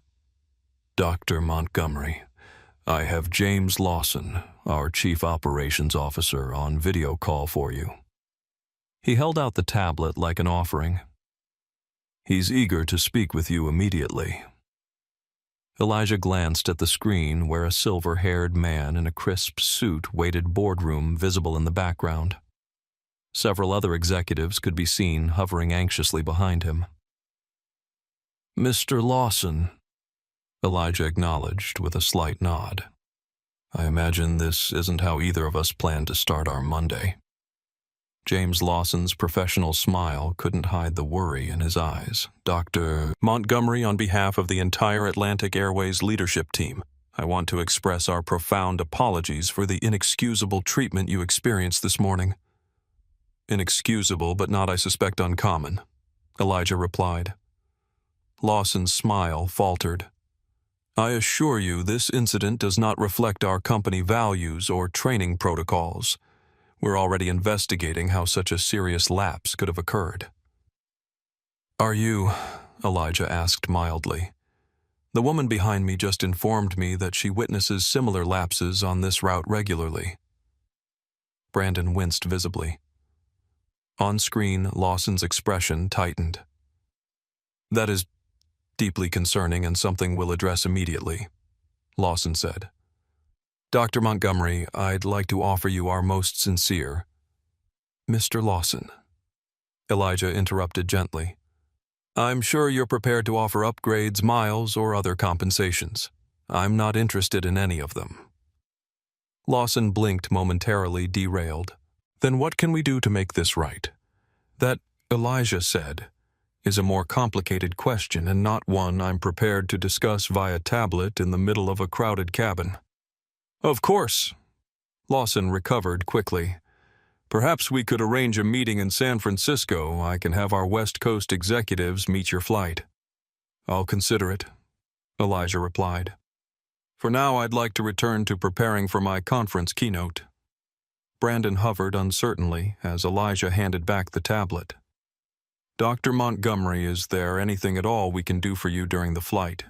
"Dr. Montgomery, I have James Lawson, our Chief Operations Officer, on video call for you." He held out the tablet like an offering. "He's eager to speak with you immediately." Elijah glanced at the screen where a silver-haired man in a crisp suit waited boardroom visible in the background. Several other executives could be seen hovering anxiously behind him. "Mr. Lawson," Elijah acknowledged with a slight nod. "I imagine this isn't how either of us planned to start our Monday." James Lawson's professional smile couldn't hide the worry in his eyes. "Dr. Montgomery, on behalf of the entire Atlantic Airways leadership team, I want to express our profound apologies for the inexcusable treatment you experienced this morning." "Inexcusable, but not, I suspect, uncommon," Elijah replied. Lawson's smile faltered. "I assure you this incident does not reflect our company values or training protocols. We're already investigating how such a serious lapse could have occurred." "Are you?" Elijah asked mildly. "The woman behind me just informed me that she witnesses similar lapses on this route regularly." Brandon winced visibly. On screen, Lawson's expression tightened. "That is deeply concerning and something we'll address immediately," Lawson said. "Dr. Montgomery, I'd like to offer you our most sincere—" "Mr. Lawson," Elijah interrupted gently, "I'm sure you're prepared to offer upgrades, miles, or other compensations. I'm not interested in any of them." Lawson blinked momentarily, derailed. "Then what can we do to make this right?" "That," Elijah said, "is a more complicated question and not one I'm prepared to discuss via tablet in the middle of a crowded cabin." "Of course." Lawson recovered quickly. "Perhaps we could arrange a meeting in San Francisco. I can have our West Coast executives meet your flight." "I'll consider it," Elijah replied. "For now, I'd like to return to preparing for my conference keynote." Brandon hovered uncertainly as Elijah handed back the tablet. "Dr. Montgomery, is there anything at all we can do for you during the flight?"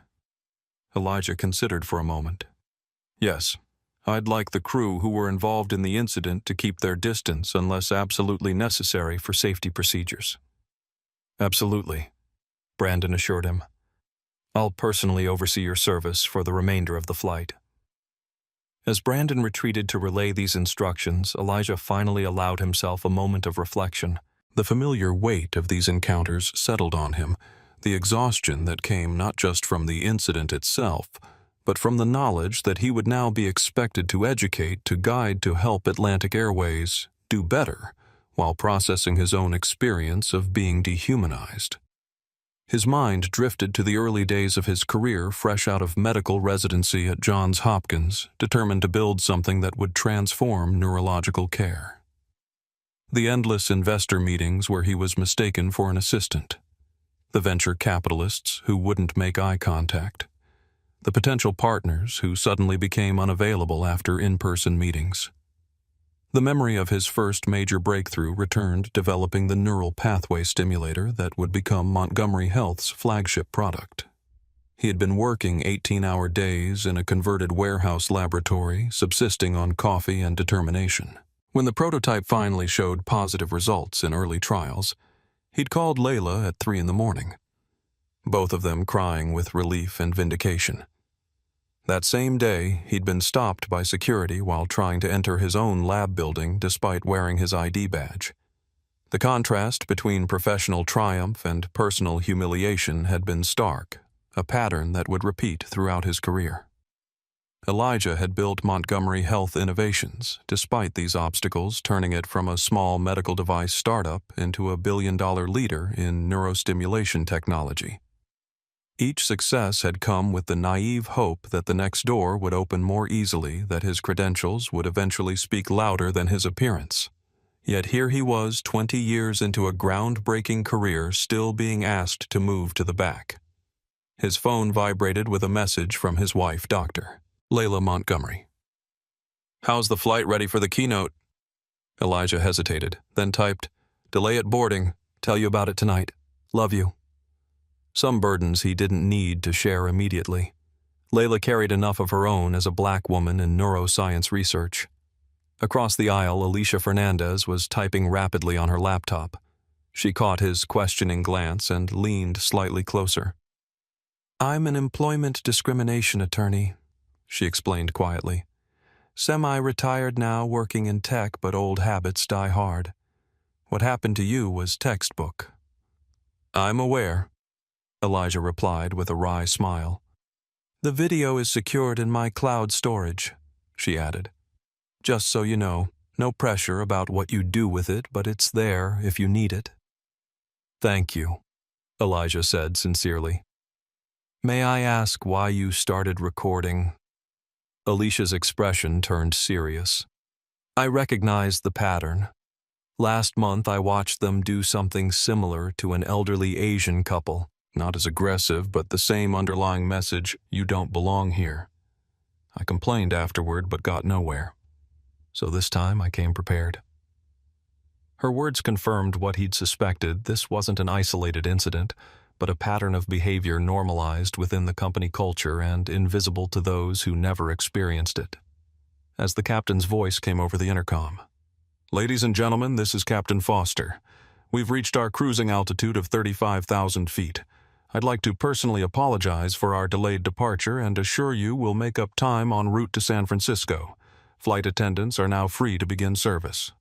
Elijah considered for a moment. "Yes. I'd like the crew who were involved in the incident to keep their distance unless absolutely necessary for safety procedures." "Absolutely," Brandon assured him. "I'll personally oversee your service for the remainder of the flight." As Brandon retreated to relay these instructions, Elijah finally allowed himself a moment of reflection. The familiar weight of these encounters settled on him, the exhaustion that came not just from the incident itself, but from the knowledge that he would now be expected to educate, to guide, to help Atlantic Airways do better, while processing his own experience of being dehumanized. His mind drifted to the early days of his career, fresh out of medical residency at Johns Hopkins, determined to build something that would transform neurological care. The endless investor meetings where he was mistaken for an assistant, the venture capitalists who wouldn't make eye contact, the potential partners who suddenly became unavailable after in-person meetings. The memory of his first major breakthrough returned, developing the neural pathway stimulator that would become Montgomery Health's flagship product. He had been working 18-hour days in a converted warehouse laboratory, subsisting on coffee and determination. When the prototype finally showed positive results in early trials, he'd called Layla at 3 a.m, both of them crying with relief and vindication. That same day, he'd been stopped by security while trying to enter his own lab building despite wearing his ID badge. The contrast between professional triumph and personal humiliation had been stark, a pattern that would repeat throughout his career. Elijah had built Montgomery Health Innovations, despite these obstacles, turning it from a small medical device startup into a billion-dollar leader in neurostimulation technology. Each success had come with the naive hope that the next door would open more easily, that his credentials would eventually speak louder than his appearance. Yet here he was, 20 years into a groundbreaking career, still being asked to move to the back. His phone vibrated with a message from his wife, Dr. Layla Montgomery. "How's the flight ready for the keynote?" Elijah hesitated, then typed, "Delay at boarding. Tell you about it tonight. Love you." Some burdens he didn't need to share immediately. Layla carried enough of her own as a black woman in neuroscience research. Across the aisle, Alicia Fernandez was typing rapidly on her laptop. She caught his questioning glance and leaned slightly closer. "I'm an employment discrimination attorney," she explained quietly. "Semi-retired now, working in tech, but old habits die hard. What happened to you was textbook." "I'm aware," Elijah replied with a wry smile. "The video is secured in my cloud storage," she added. "Just so you know, no pressure about what you do with it, but it's there if you need it." "Thank you," Elijah said sincerely. "May I ask why you started recording?" Alicia's expression turned serious. "I recognized the pattern. Last month I watched them do something similar to an elderly Asian couple. Not as aggressive, but the same underlying message, you don't belong here. I complained afterward, but got nowhere. So this time I came prepared." Her words confirmed what he'd suspected. This wasn't an isolated incident, but a pattern of behavior normalized within the company culture and invisible to those who never experienced it. As the captain's voice came over the intercom, "Ladies and gentlemen, this is Captain Foster. We've reached our cruising altitude of 35,000 feet. I'd like to personally apologize for our delayed departure and assure you we'll make up time en route to San Francisco. Flight attendants are now free to begin service."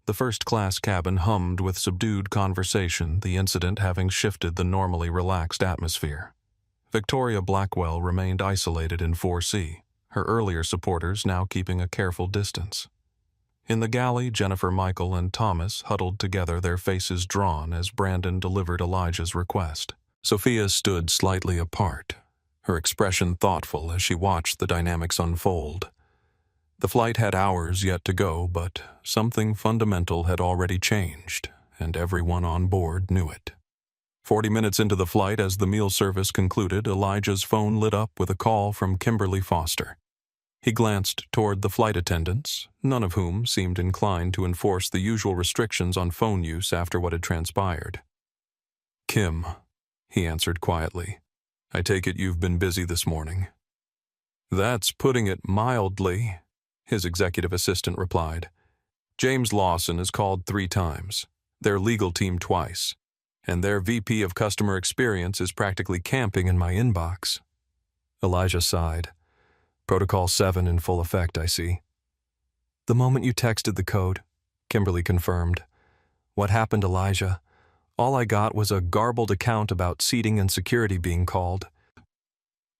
The first-class cabin hummed with subdued conversation, the incident having shifted the normally relaxed atmosphere. Victoria Blackwell remained isolated in 4C, her earlier supporters now keeping a careful distance. In the galley, Jennifer, Michael, and Thomas huddled together, their faces drawn as Brandon delivered Elijah's request. Sophia stood slightly apart, her expression thoughtful as she watched the dynamics unfold. The flight had hours yet to go, but something fundamental had already changed, and everyone on board knew it. 40 minutes into the flight, as the meal service concluded, Elijah's phone lit up with a call from Kimberly Foster. He glanced toward the flight attendants, none of whom seemed inclined to enforce the usual restrictions on phone use after what had transpired. "Kim," he answered quietly, "I take it you've been busy this morning." "That's putting it mildly," his executive assistant replied. "James Lawson has called 3 times, their legal team twice, and their VP of Customer Experience is practically camping in my inbox." Elijah sighed. "Protocol 7 in full effect, I see." "The moment you texted the code," Kimberly confirmed. "What happened, Elijah? All I got was a garbled account about seating and security being called.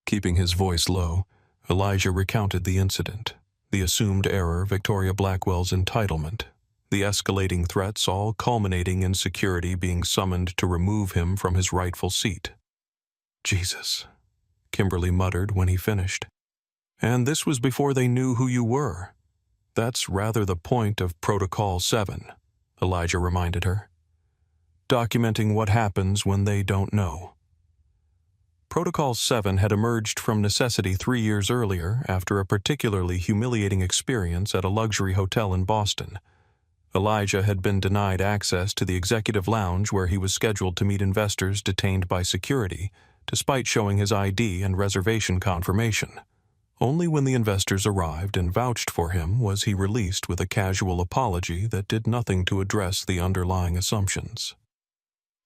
Keeping his voice low, Elijah recounted the incident, the assumed error Victoria Blackwell's entitlement, the escalating threats all culminating in security being summoned to remove him from his rightful seat. Jesus, Kimberly muttered when he finished. And this was before they knew who you were. That's rather the point of Protocol 7, Elijah reminded her. Documenting what happens when they don't know. Protocol 7 had emerged from necessity 3 years earlier after a particularly humiliating experience at a luxury hotel in Boston. Elijah had been denied access to the executive lounge where he was scheduled to meet investors detained by security, despite showing his ID and reservation confirmation. Only when the investors arrived and vouched for him was he released with a casual apology that did nothing to address the underlying assumptions.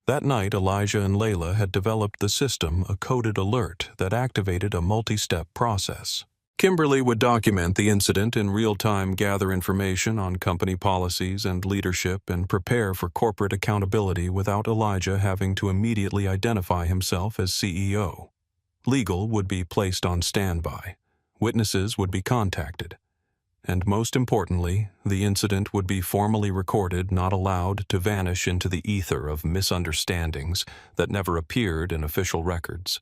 That night, Elijah and Layla had developed the system, a coded alert that activated a multi-step process. Kimberly would document the incident in real time, gather information on company policies and leadership, and prepare for corporate accountability without Elijah having to immediately identify himself as CEO. Legal would be placed on standby. Witnesses would be contacted. And most importantly, the incident would be formally recorded, not allowed to vanish into the ether of misunderstandings that never appeared in official records.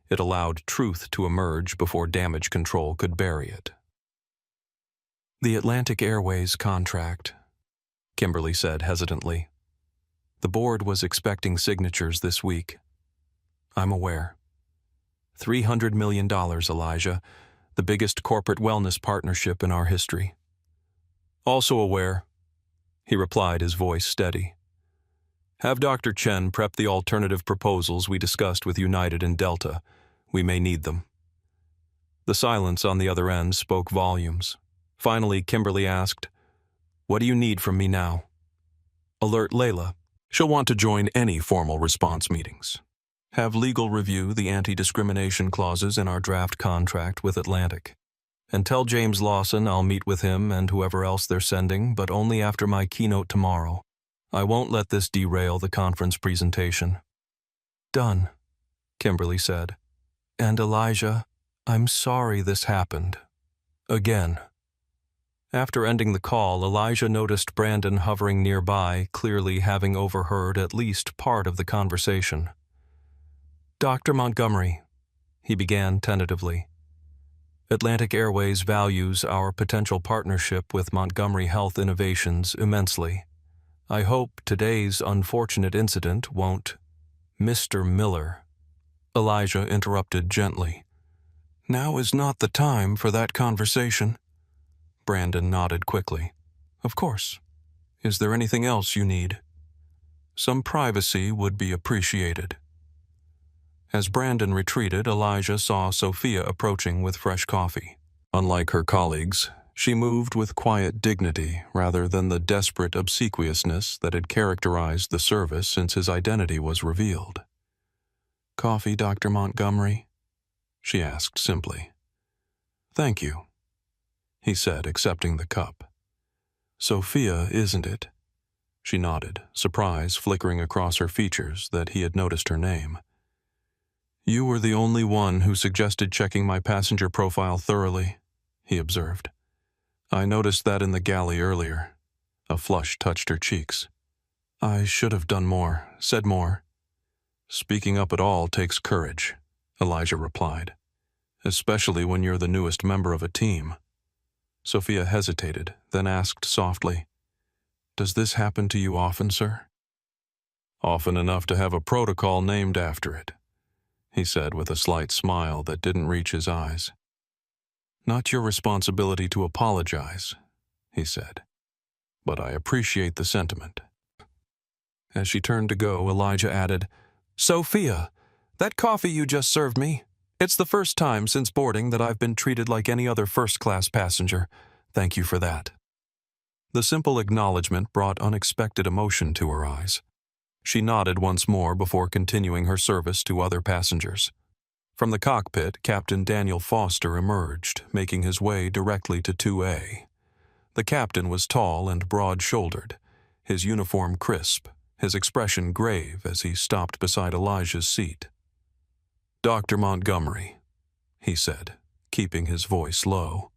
It allowed truth to emerge before damage control could bury it. The Atlantic Airways contract, Kimberly said hesitantly. The board was expecting signatures this week. I'm aware. $300 million, Elijah. The biggest corporate wellness partnership in our history. Also aware, he replied, his voice steady. Have Dr. Chen prep the alternative proposals we discussed with United and Delta. We may need them. The silence on the other end spoke volumes. Finally, Kimberly asked, What do you need from me now? Alert Layla. She'll want to join any formal response meetings. Have legal review the anti-discrimination clauses in our draft contract with Atlantic. And tell James Lawson I'll meet with him and whoever else they're sending, but only after my keynote tomorrow. I won't let this derail the conference presentation. Done, Kimberly said. And Elijah, I'm sorry this happened. Again. After ending the call, Elijah noticed Brandon hovering nearby, clearly having overheard at least part of the conversation. Dr. Montgomery, he began tentatively. Atlantic Airways values our potential partnership with Montgomery Health Innovations immensely. I hope today's unfortunate incident won't... Mr. Miller, Elijah interrupted gently. Now is not the time for that conversation. Brandon nodded quickly. Of course. Is there anything else you need? Some privacy would be appreciated. As Brandon retreated, Elijah saw Sophia approaching with fresh coffee. Unlike her colleagues, she moved with quiet dignity rather than the desperate obsequiousness that had characterized the service since his identity was revealed. Coffee, Dr. Montgomery? She asked simply. Thank you, he said, accepting the cup. Sophia, isn't it? She nodded, surprise flickering across her features that he had noticed her name. You were the only one who suggested checking my passenger profile thoroughly, he observed. I noticed that in the galley earlier. A flush touched her cheeks. I should have done more, said more. Speaking up at all takes courage, Elijah replied, especially when you're the newest member of a team. Sophia hesitated, then asked softly, Does this happen to you often, sir? Often enough to have a protocol named after it, he said with a slight smile that didn't reach his eyes. Not your responsibility to apologize, he said, but I appreciate the sentiment. As she turned to go, Elijah added, Sophia, that coffee you just served me, it's the first time since boarding that I've been treated like any other first-class passenger. Thank you for that. The simple acknowledgement brought unexpected emotion to her eyes. She nodded once more before continuing her service to other passengers. From the cockpit, Captain Daniel Foster emerged, making his way directly to 2A. The captain was tall and broad-shouldered, his uniform crisp, his expression grave as he stopped beside Elijah's seat. "Dr. Montgomery," he said, keeping his voice low,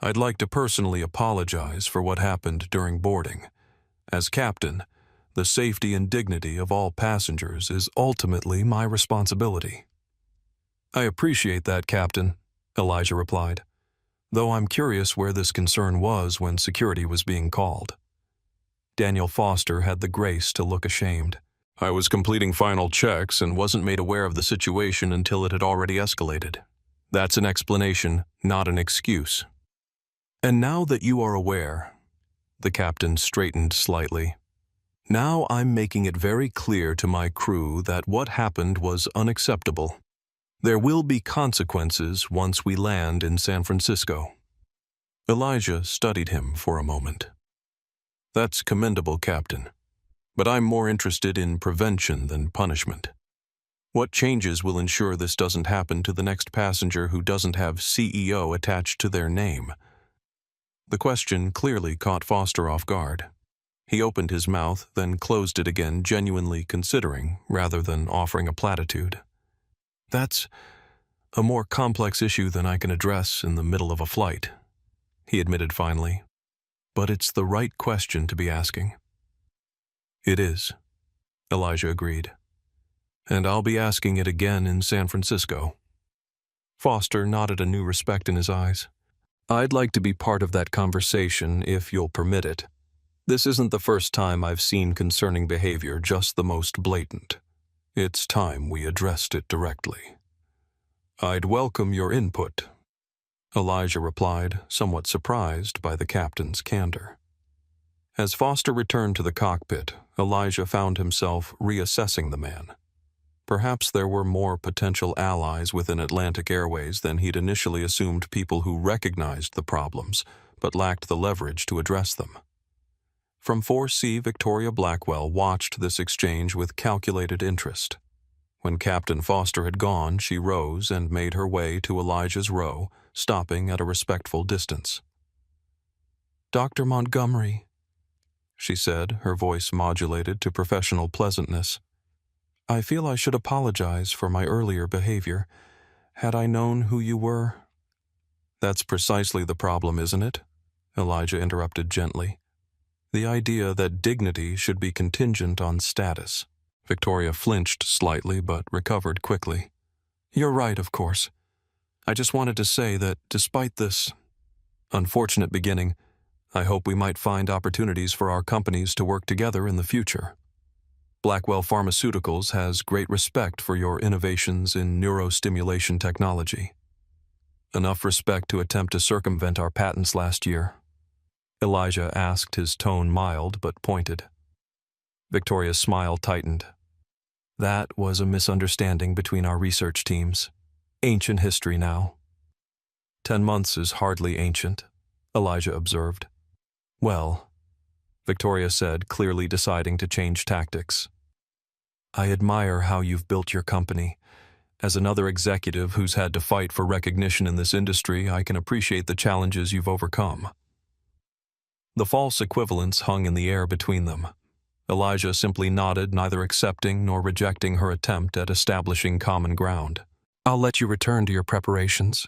"I'd like to personally apologize for what happened during boarding. As captain, the safety and dignity of all passengers is ultimately my responsibility." "I appreciate that, Captain," Elijah replied, "though I'm curious where this concern was when security was being called." Daniel Foster had the grace to look ashamed. "I was completing final checks and wasn't made aware of the situation until it had already escalated. That's an explanation, not an excuse." "And now that you are aware," the captain straightened slightly, "now I'm making it very clear to my crew that what happened was unacceptable. There will be consequences once we land in San Francisco." Elijah studied him for a moment. "That's commendable, Captain. But I'm more interested in prevention than punishment. What changes will ensure this doesn't happen to the next passenger who doesn't have CEO attached to their name?" The question clearly caught Foster off guard. He opened his mouth, then closed it again, genuinely considering, rather than offering a platitude. "That's a more complex issue than I can address in the middle of a flight," he admitted finally. "But it's the right question to be asking." "It is," Elijah agreed. "And I'll be asking it again in San Francisco." Foster nodded, a new respect in his eyes. "I'd like to be part of that conversation if you'll permit it. This isn't the first time I've seen concerning behavior just the most blatant. It's time we addressed it directly." "I'd welcome your input," Elijah replied, somewhat surprised by the captain's candor. As Foster returned to the cockpit, Elijah found himself reassessing the man. Perhaps there were more potential allies within Atlantic Airways than he'd initially assumed, people who recognized the problems but lacked the leverage to address them. From 4C, Victoria Blackwell watched this exchange with calculated interest. When Captain Foster had gone, she rose and made her way to Elijah's row, stopping at a respectful distance. "Dr. Montgomery," she said, her voice modulated to professional pleasantness, "I feel I should apologize for my earlier behavior. Had I known who you were—" "That's precisely the problem, isn't it?" Elijah interrupted gently. "The idea that dignity should be contingent on status." Victoria flinched slightly but recovered quickly. "You're right, of course. I just wanted to say that despite this unfortunate beginning, I hope we might find opportunities for our companies to work together in the future. Blackwell Pharmaceuticals has great respect for your innovations in neurostimulation technology. Enough respect to attempt to circumvent our patents last year?" Elijah asked, his tone mild but pointed. Victoria's smile tightened. "That was a misunderstanding between our research teams. Ancient history now." 10 months is hardly ancient," Elijah observed. "Well," Victoria said, clearly deciding to change tactics, "I admire how you've built your company. As another executive who's had to fight for recognition in this industry, I can appreciate the challenges you've overcome." The false equivalence hung in the air between them. Elijah simply nodded, neither accepting nor rejecting her attempt at establishing common ground. "I'll let you return to your preparations,"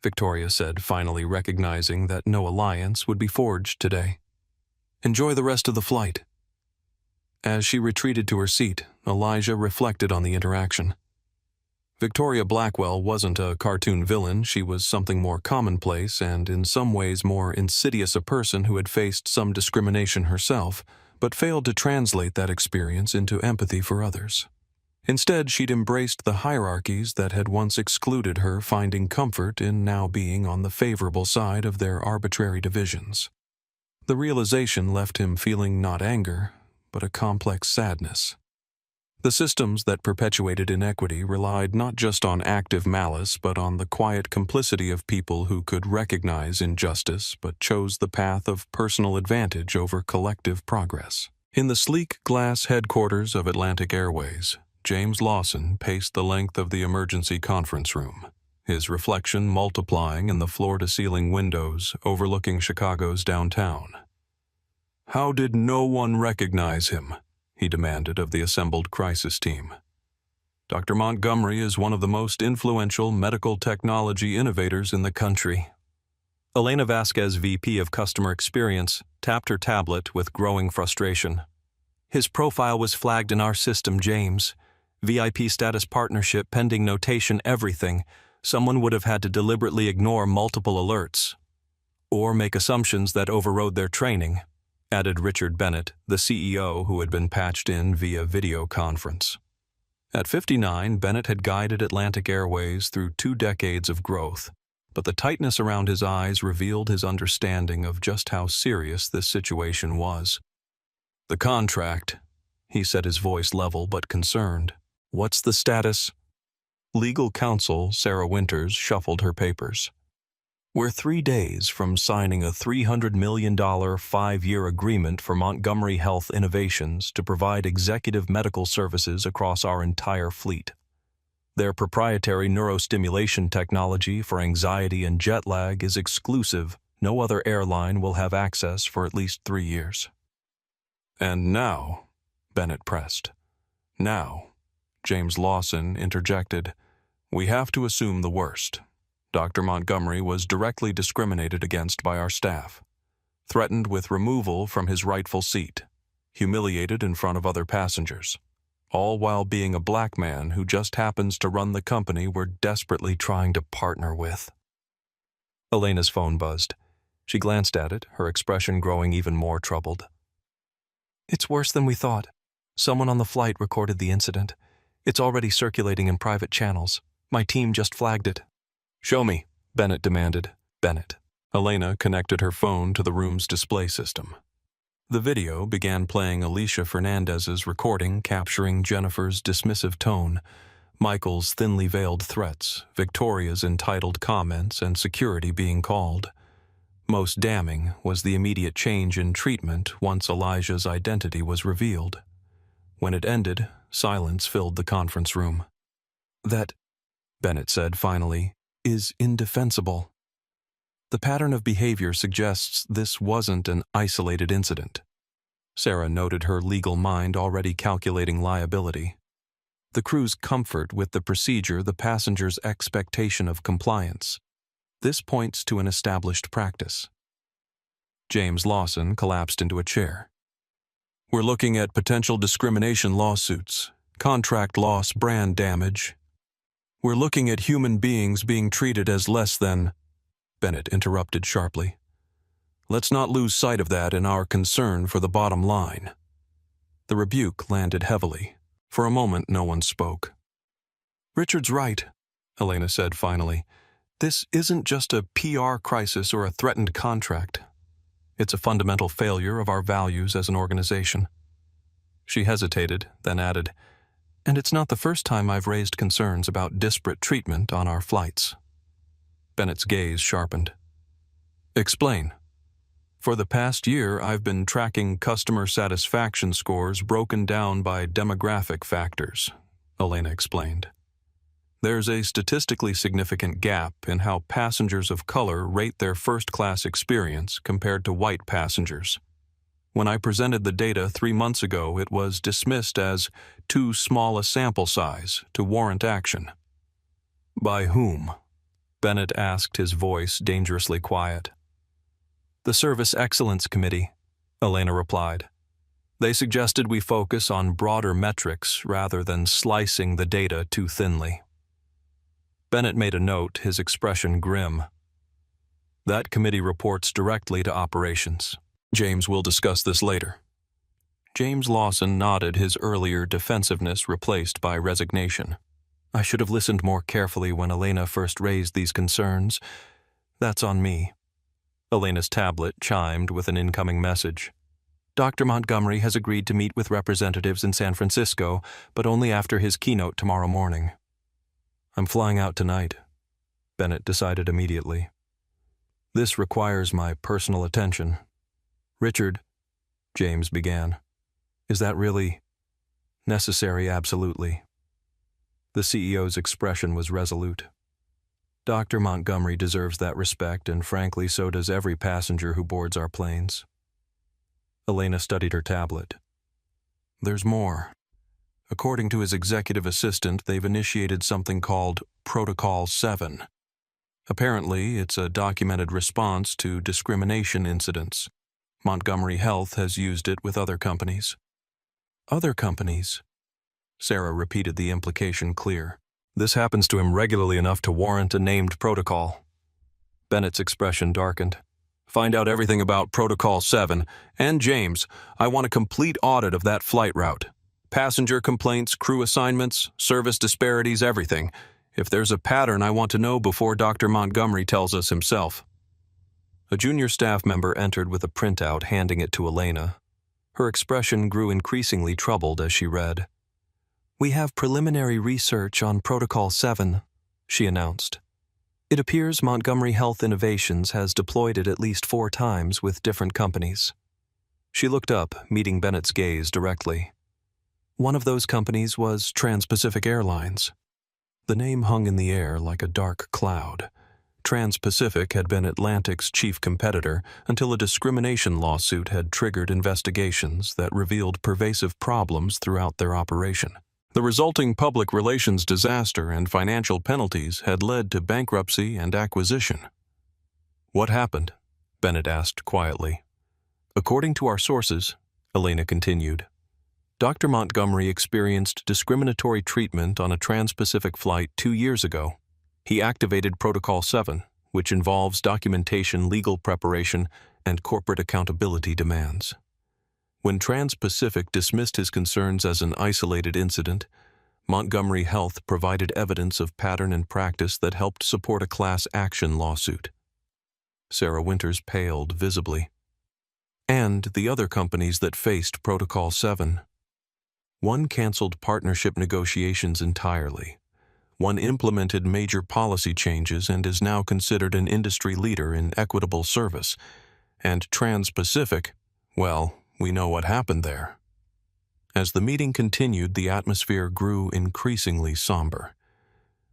Victoria said, finally recognizing that no alliance would be forged today. "Enjoy the rest of the flight." As she retreated to her seat, Elijah reflected on the interaction. Victoria Blackwell wasn't a cartoon villain. She was something more commonplace and in some ways more insidious, a person who had faced some discrimination herself, but failed to translate that experience into empathy for others. Instead, she'd embraced the hierarchies that had once excluded her, finding comfort in now being on the favorable side of their arbitrary divisions. The realization left him feeling not anger, but a complex sadness. The systems that perpetuated inequity relied not just on active malice, but on the quiet complicity of people who could recognize injustice but chose the path of personal advantage over collective progress. In the sleek glass headquarters of Atlantic Airways, James Lawson paced the length of the emergency conference room, his reflection multiplying in the floor-to-ceiling windows overlooking Chicago's downtown. How did no one recognize him? he demanded of the assembled crisis team. Dr. Montgomery is one of the most influential medical technology innovators in the country. Elena Vasquez, VP of Customer Experience, tapped her tablet with growing frustration. His profile was flagged in our system, James. VIP status partnership pending notation everything. Someone would have had to deliberately ignore multiple alerts. Or make assumptions that overrode their training, added Richard Bennett, the CEO who had been patched in via video conference. At 59, Bennett had guided Atlantic Airways through 2 decades of growth, but the tightness around his eyes revealed his understanding of just how serious this situation was. "The contract," he said, his voice level but concerned. "What's the status?" Legal counsel Sarah Winters shuffled her papers. "We're 3 days from signing a $300 million 5-year agreement for Montgomery Health Innovations to provide executive medical services across our entire fleet. Their proprietary neurostimulation technology for anxiety and jet lag is exclusive. No other airline will have access for at least 3 years." "And now," Bennett pressed. "Now," James Lawson interjected, "we have to assume the worst. Dr. Montgomery was directly discriminated against by our staff, threatened with removal from his rightful seat, humiliated in front of other passengers, all while being a black man who just happens to run the company we're desperately trying to partner with." Elena's phone buzzed. She glanced at it, her expression growing even more troubled. "It's worse than we thought. Someone on the flight recorded the incident. It's already circulating in private channels. My team just flagged it." "Show me," Bennett demanded. Bennett. Elena connected her phone to the room's display system. The video began playing Alicia Fernandez's recording capturing Jennifer's dismissive tone, Michael's thinly veiled threats, Victoria's entitled comments, and security being called. Most damning was the immediate change in treatment once Elijah's identity was revealed. When it ended, silence filled the conference room. "That," Bennett said finally, "is indefensible. The pattern of behavior suggests this wasn't an isolated incident." Sarah noted her legal mind already calculating liability. The crew's comfort with the procedure, the passenger's expectation of compliance. This points to an established practice. James Lawson collapsed into a chair. "We're looking at potential discrimination lawsuits, contract loss, brand damage. We're looking at human beings being treated as less than," Bennett interrupted sharply. "Let's not lose sight of that in our concern for the bottom line." The rebuke landed heavily. For a moment, no one spoke. "Richard's right," Elena said finally. "This isn't just a PR crisis or a threatened contract. It's a fundamental failure of our values as an organization." She hesitated, then added, "And it's not the first time I've raised concerns about disparate treatment on our flights." Bennett's gaze sharpened. "Explain." "For the past year, I've been tracking customer satisfaction scores broken down by demographic factors," Elena explained. "There's a statistically significant gap in how passengers of color rate their first-class experience compared to white passengers. When I presented the data 3 months ago, it was dismissed as too small a sample size to warrant action." "By whom?" Bennett asked, his voice dangerously quiet. "The Service Excellence Committee," Elena replied. "They suggested we focus on broader metrics rather than slicing the data too thinly." Bennett made a note, his expression grim. "That committee reports directly to operations. James will discuss this later." James Lawson nodded, his earlier defensiveness replaced by resignation. "I should have listened more carefully when Elena first raised these concerns. That's on me." Elena's tablet chimed with an incoming message. "Dr. Montgomery has agreed to meet with representatives in San Francisco, but only after his keynote tomorrow morning." "I'm flying out tonight," Bennett decided immediately. "This requires my personal attention." "Richard," James began, "is that really necessary?" "Absolutely." The CEO's expression was resolute. "Dr. Montgomery deserves that respect, and frankly, so does every passenger who boards our planes." Elena studied her tablet. There's more. According to his executive assistant, they've initiated something called Protocol 7. Apparently, it's a documented response to discrimination incidents. Montgomery Health has used it with other companies. Other companies? Sarah repeated the implication clear. This happens to him regularly enough to warrant a named protocol. Bennett's expression darkened. Find out everything about Protocol 7. And James, I want a complete audit of that flight route. Passenger complaints, crew assignments, service disparities, everything. If there's a pattern, I want to know before Dr. Montgomery tells us himself. A junior staff member entered with a printout, handing it to Elena. Her expression grew increasingly troubled as she read. We have preliminary research on Protocol 7, she announced. It appears Montgomery Health Innovations has deployed it at least 4 times with different companies. She looked up, meeting Bennett's gaze directly. One of those companies was Trans-Pacific Airlines. The name hung in the air like a dark cloud. Trans-Pacific had been Atlantic's chief competitor until a discrimination lawsuit had triggered investigations that revealed pervasive problems throughout their operation. The resulting public relations disaster and financial penalties had led to bankruptcy and acquisition. What happened? Bennett asked quietly. According to our sources, Elena continued, Dr. Montgomery experienced discriminatory treatment on a Trans-Pacific flight 2 years ago. He activated Protocol 7, which involves documentation, legal preparation, and corporate accountability demands. When Trans-Pacific dismissed his concerns as an isolated incident, Montgomery Health provided evidence of pattern and practice that helped support a class action lawsuit. Sarah Winters paled visibly. And the other companies that faced Protocol 7. One canceled partnership negotiations entirely. One implemented major policy changes and is now considered an industry leader in equitable service. And Trans-Pacific, well, we know what happened there. As the meeting continued, the atmosphere grew increasingly somber.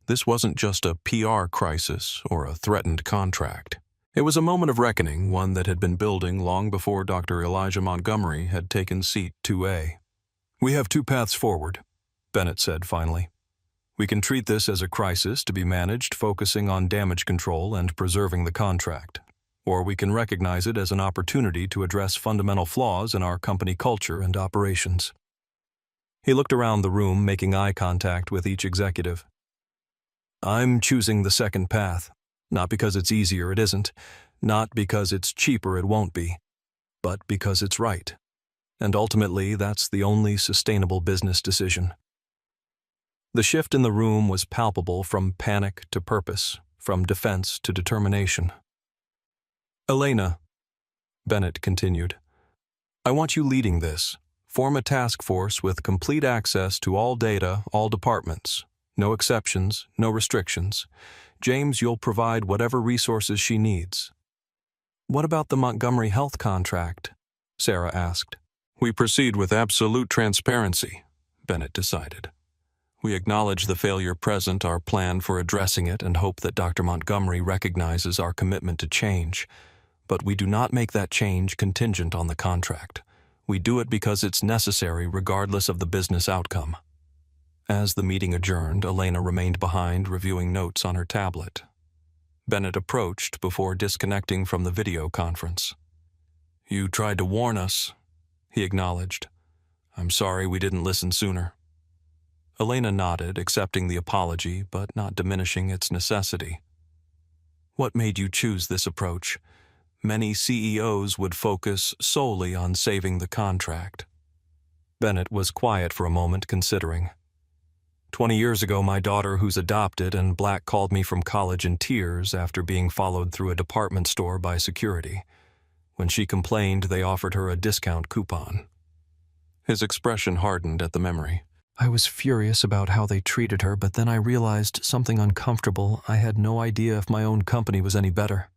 This wasn't just a PR crisis or a threatened contract. It was a moment of reckoning, one that had been building long before Dr. Elijah Montgomery had taken seat 2A. We have 2 paths forward, Bennett said finally. We can treat this as a crisis to be managed, focusing on damage control and preserving the contract. Or we can recognize it as an opportunity to address fundamental flaws in our company culture and operations. He looked around the room, making eye contact with each executive. I'm choosing the second path, not because it's easier, it isn't, not because it's cheaper, it won't be, but because it's right. And ultimately, that's the only sustainable business decision. The shift in the room was palpable, from panic to purpose, from defense to determination. Elena, Bennett continued, I want you leading this. Form a task force with complete access to all data, all departments. No exceptions, no restrictions. James, you'll provide whatever resources she needs. What about the Montgomery Health contract? Sarah asked. We proceed with absolute transparency, Bennett decided. We acknowledge the failure present, our plan for addressing it, and hope that Dr. Montgomery recognizes our commitment to change. But we do not make that change contingent on the contract. We do it because it's necessary regardless of the business outcome. As the meeting adjourned, Elena remained behind, reviewing notes on her tablet. Bennett approached before disconnecting from the video conference. You tried to warn us, he acknowledged. I'm sorry we didn't listen sooner. Elena nodded, accepting the apology, but not diminishing its necessity. What made you choose this approach? Many CEOs would focus solely on saving the contract. Bennett was quiet for a moment, considering. 20 years ago, my daughter, who's adopted and black, called me from college in tears after being followed through a department store by security. When she complained, they offered her a discount coupon. His expression hardened at the memory. I was furious about how they treated her, but then I realized something uncomfortable. I had no idea if my own company was any better.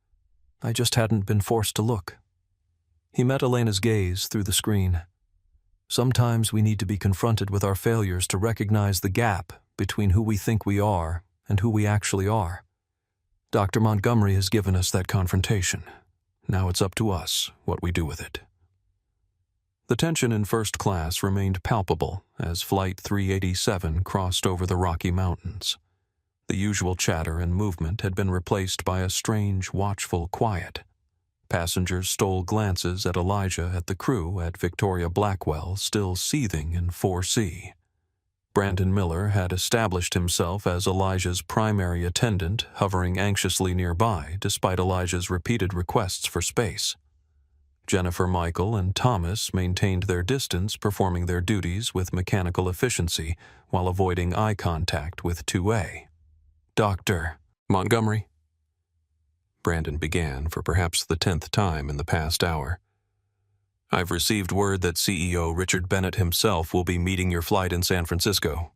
I just hadn't been forced to look. He met Elena's gaze through the screen. Sometimes we need to be confronted with our failures to recognize the gap between who we think we are and who we actually are. Dr. Montgomery has given us that confrontation. Now it's up to us what we do with it. The tension in first class remained palpable as Flight 387 crossed over the Rocky Mountains. The usual chatter and movement had been replaced by a strange, watchful quiet. Passengers stole glances at Elijah at the crew at Victoria Blackwell, still seething in 4C. Brandon Miller had established himself as Elijah's primary attendant, hovering anxiously nearby despite Elijah's repeated requests for space. Jennifer, Michael, and Thomas maintained their distance, performing their duties with mechanical efficiency while avoiding eye contact with 2A. "Dr. Montgomery?" Brandon began for perhaps the 10th time in the past hour. "I've received word that CEO Richard Bennett himself will be meeting your flight in San Francisco."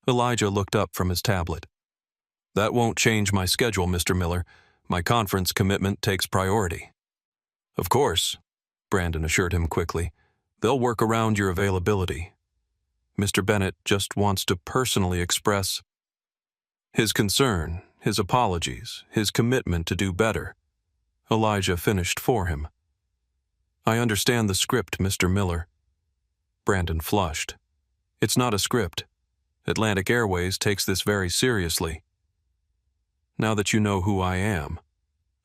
Elijah looked up from his tablet. "That won't change my schedule, Mr. Miller. My conference commitment takes priority." "Of course," Brandon assured him quickly. "They'll work around your availability. Mr. Bennett just wants to personally express his concern, his apologies, his commitment to do better." Elijah finished for him. "I understand the script, Mr. Miller." Brandon flushed. "It's not a script. Atlantic Airways takes this very seriously." "Now that you know who I am,"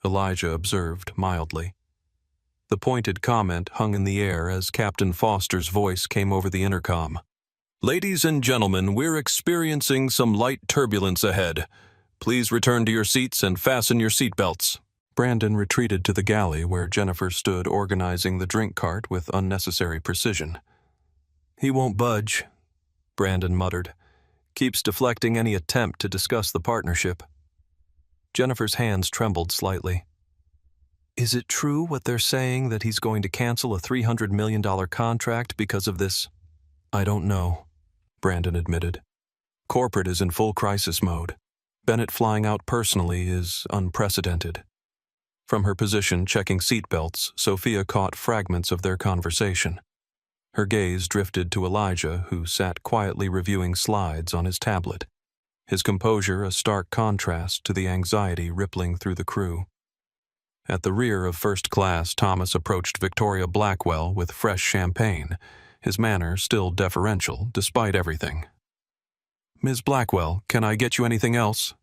Elijah observed mildly. The pointed comment hung in the air as Captain Foster's voice came over the intercom. "Ladies and gentlemen, we're experiencing some light turbulence ahead. Please return to your seats and fasten your seatbelts." Brandon retreated to the galley where Jennifer stood organizing the drink cart with unnecessary precision. "He won't budge," Brandon muttered. "Keeps deflecting any attempt to discuss the partnership." Jennifer's hands trembled slightly. "Is it true what they're saying, that he's going to cancel a $300 million contract because of this?" "I don't know," Brandon admitted. "Corporate is in full crisis mode. Bennett flying out personally is unprecedented." From her position checking seatbelts, Sophia caught fragments of their conversation. Her gaze drifted to Elijah, who sat quietly reviewing slides on his tablet, his composure a stark contrast to the anxiety rippling through the crew. At the rear of first class, Thomas approached Victoria Blackwell with fresh champagne, his manner still deferential despite everything. "Ms. Blackwell, can I get you anything else?"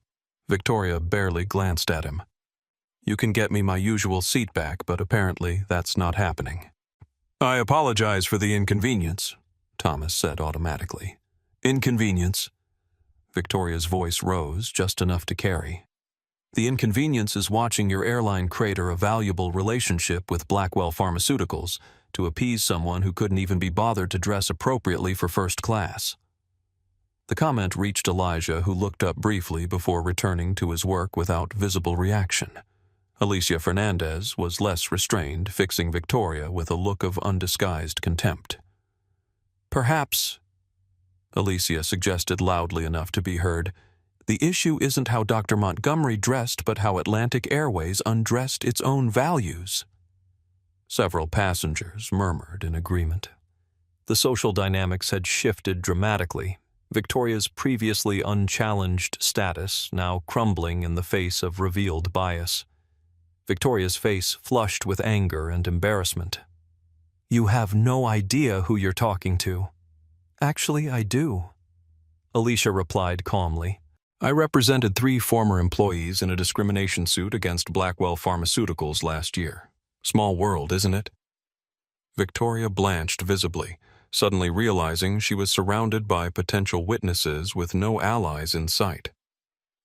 Victoria barely glanced at him. "You can get me my usual seat back, but apparently that's not happening." "I apologize for the inconvenience," Thomas said automatically. "Inconvenience?" Victoria's voice rose just enough to carry. "The inconvenience is watching your airline crater a valuable relationship with Blackwell Pharmaceuticals to appease someone who couldn't even be bothered to dress appropriately for first class." The comment reached Elijah, who looked up briefly before returning to his work without visible reaction. Alicia Fernandez was less restrained, fixing Victoria with a look of undisguised contempt. "Perhaps," Alicia suggested loudly enough to be heard, "the issue isn't how Dr. Montgomery dressed, but how Atlantic Airways undressed its own values." Several passengers murmured in agreement. The social dynamics had shifted dramatically, Victoria's previously unchallenged status now crumbling in the face of revealed bias. Victoria's face flushed with anger and embarrassment. "You have no idea who you're talking to." "Actually, I do," Alicia replied calmly. "I represented 3 former employees in a discrimination suit against Blackwell Pharmaceuticals last year. Small world, isn't it?" Victoria blanched visibly, suddenly realizing she was surrounded by potential witnesses with no allies in sight.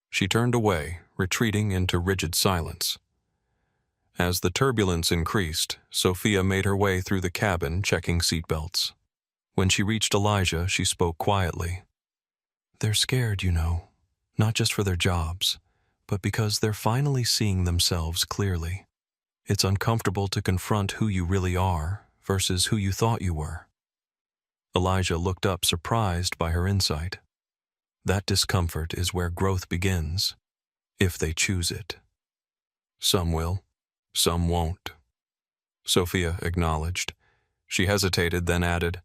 She turned away, retreating into rigid silence. As the turbulence increased, Sophia made her way through the cabin, checking seatbelts. When she reached Elijah, she spoke quietly. "They're scared, you know, not just for their jobs, but because they're finally seeing themselves clearly. It's uncomfortable to confront who you really are versus who you thought you were." Elijah looked up, surprised by her insight. "That discomfort is where growth begins, if they choose it. Some will, some won't." Sophia acknowledged. She hesitated, then added,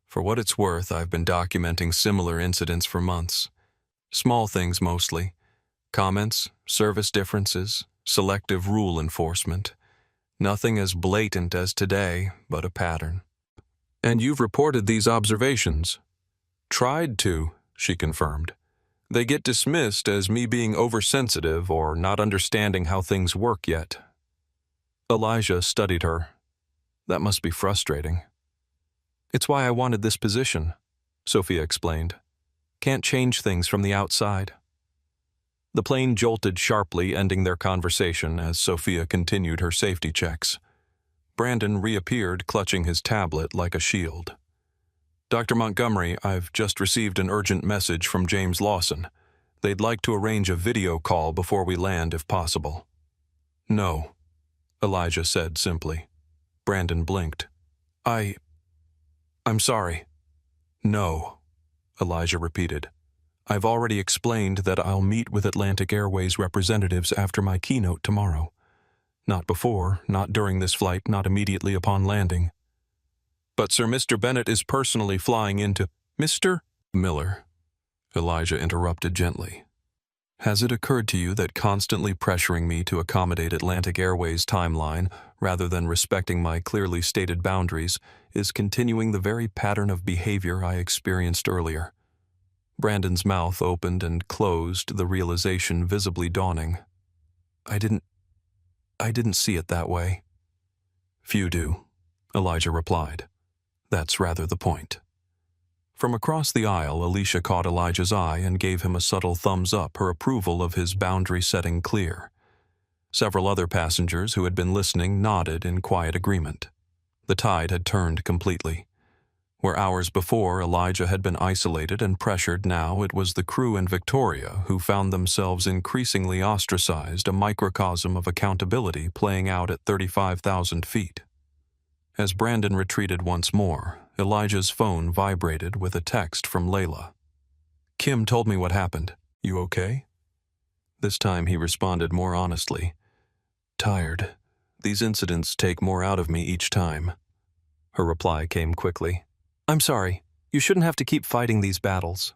"For what it's worth, I've been documenting similar incidents for months. Small things mostly. Comments, service differences, selective rule enforcement. Nothing as blatant as today, but a pattern." And you've reported these observations. Tried to, she confirmed. They get dismissed as me being oversensitive or not understanding how things work yet. Elijah studied her. That must be frustrating. It's why I wanted this position, Sophia explained. Can't change things from the outside. The plane jolted sharply, ending their conversation as Sophia continued her safety checks. Brandon reappeared, clutching his tablet like a shield. Dr. Montgomery, I've just received an urgent message from James Lawson. They'd like to arrange a video call before we land if possible. No, Elijah said simply. Brandon blinked. I'm sorry. No, Elijah repeated. I've already explained that I'll meet with Atlantic Airways representatives after my keynote tomorrow. Not before, not during this flight, not immediately upon landing. But Sir Mr. Bennett is personally flying into... Mr. Miller, Elijah interrupted gently. Has it occurred to you that constantly pressuring me to accommodate Atlantic Airways' timeline, rather than respecting my clearly stated boundaries, is continuing the very pattern of behavior I experienced earlier? Brandon's mouth opened and closed, the realization visibly dawning. I didn't see it that way. Few do, Elijah replied. That's rather the point. From across the aisle, Alicia caught Elijah's eye and gave him a subtle thumbs up, her approval of his boundary setting clear. Several other passengers who had been listening nodded in quiet agreement. The tide had turned completely. Where hours before Elijah had been isolated and pressured, now it was the crew and Victoria who found themselves increasingly ostracized, a microcosm of accountability playing out at 35,000 feet. As Brandon retreated once more, Elijah's phone vibrated with a text from Layla. Kim told me what happened. You okay? This time he responded more honestly. Tired. These incidents take more out of me each time. Her reply came quickly. I'm sorry. You shouldn't have to keep fighting these battles.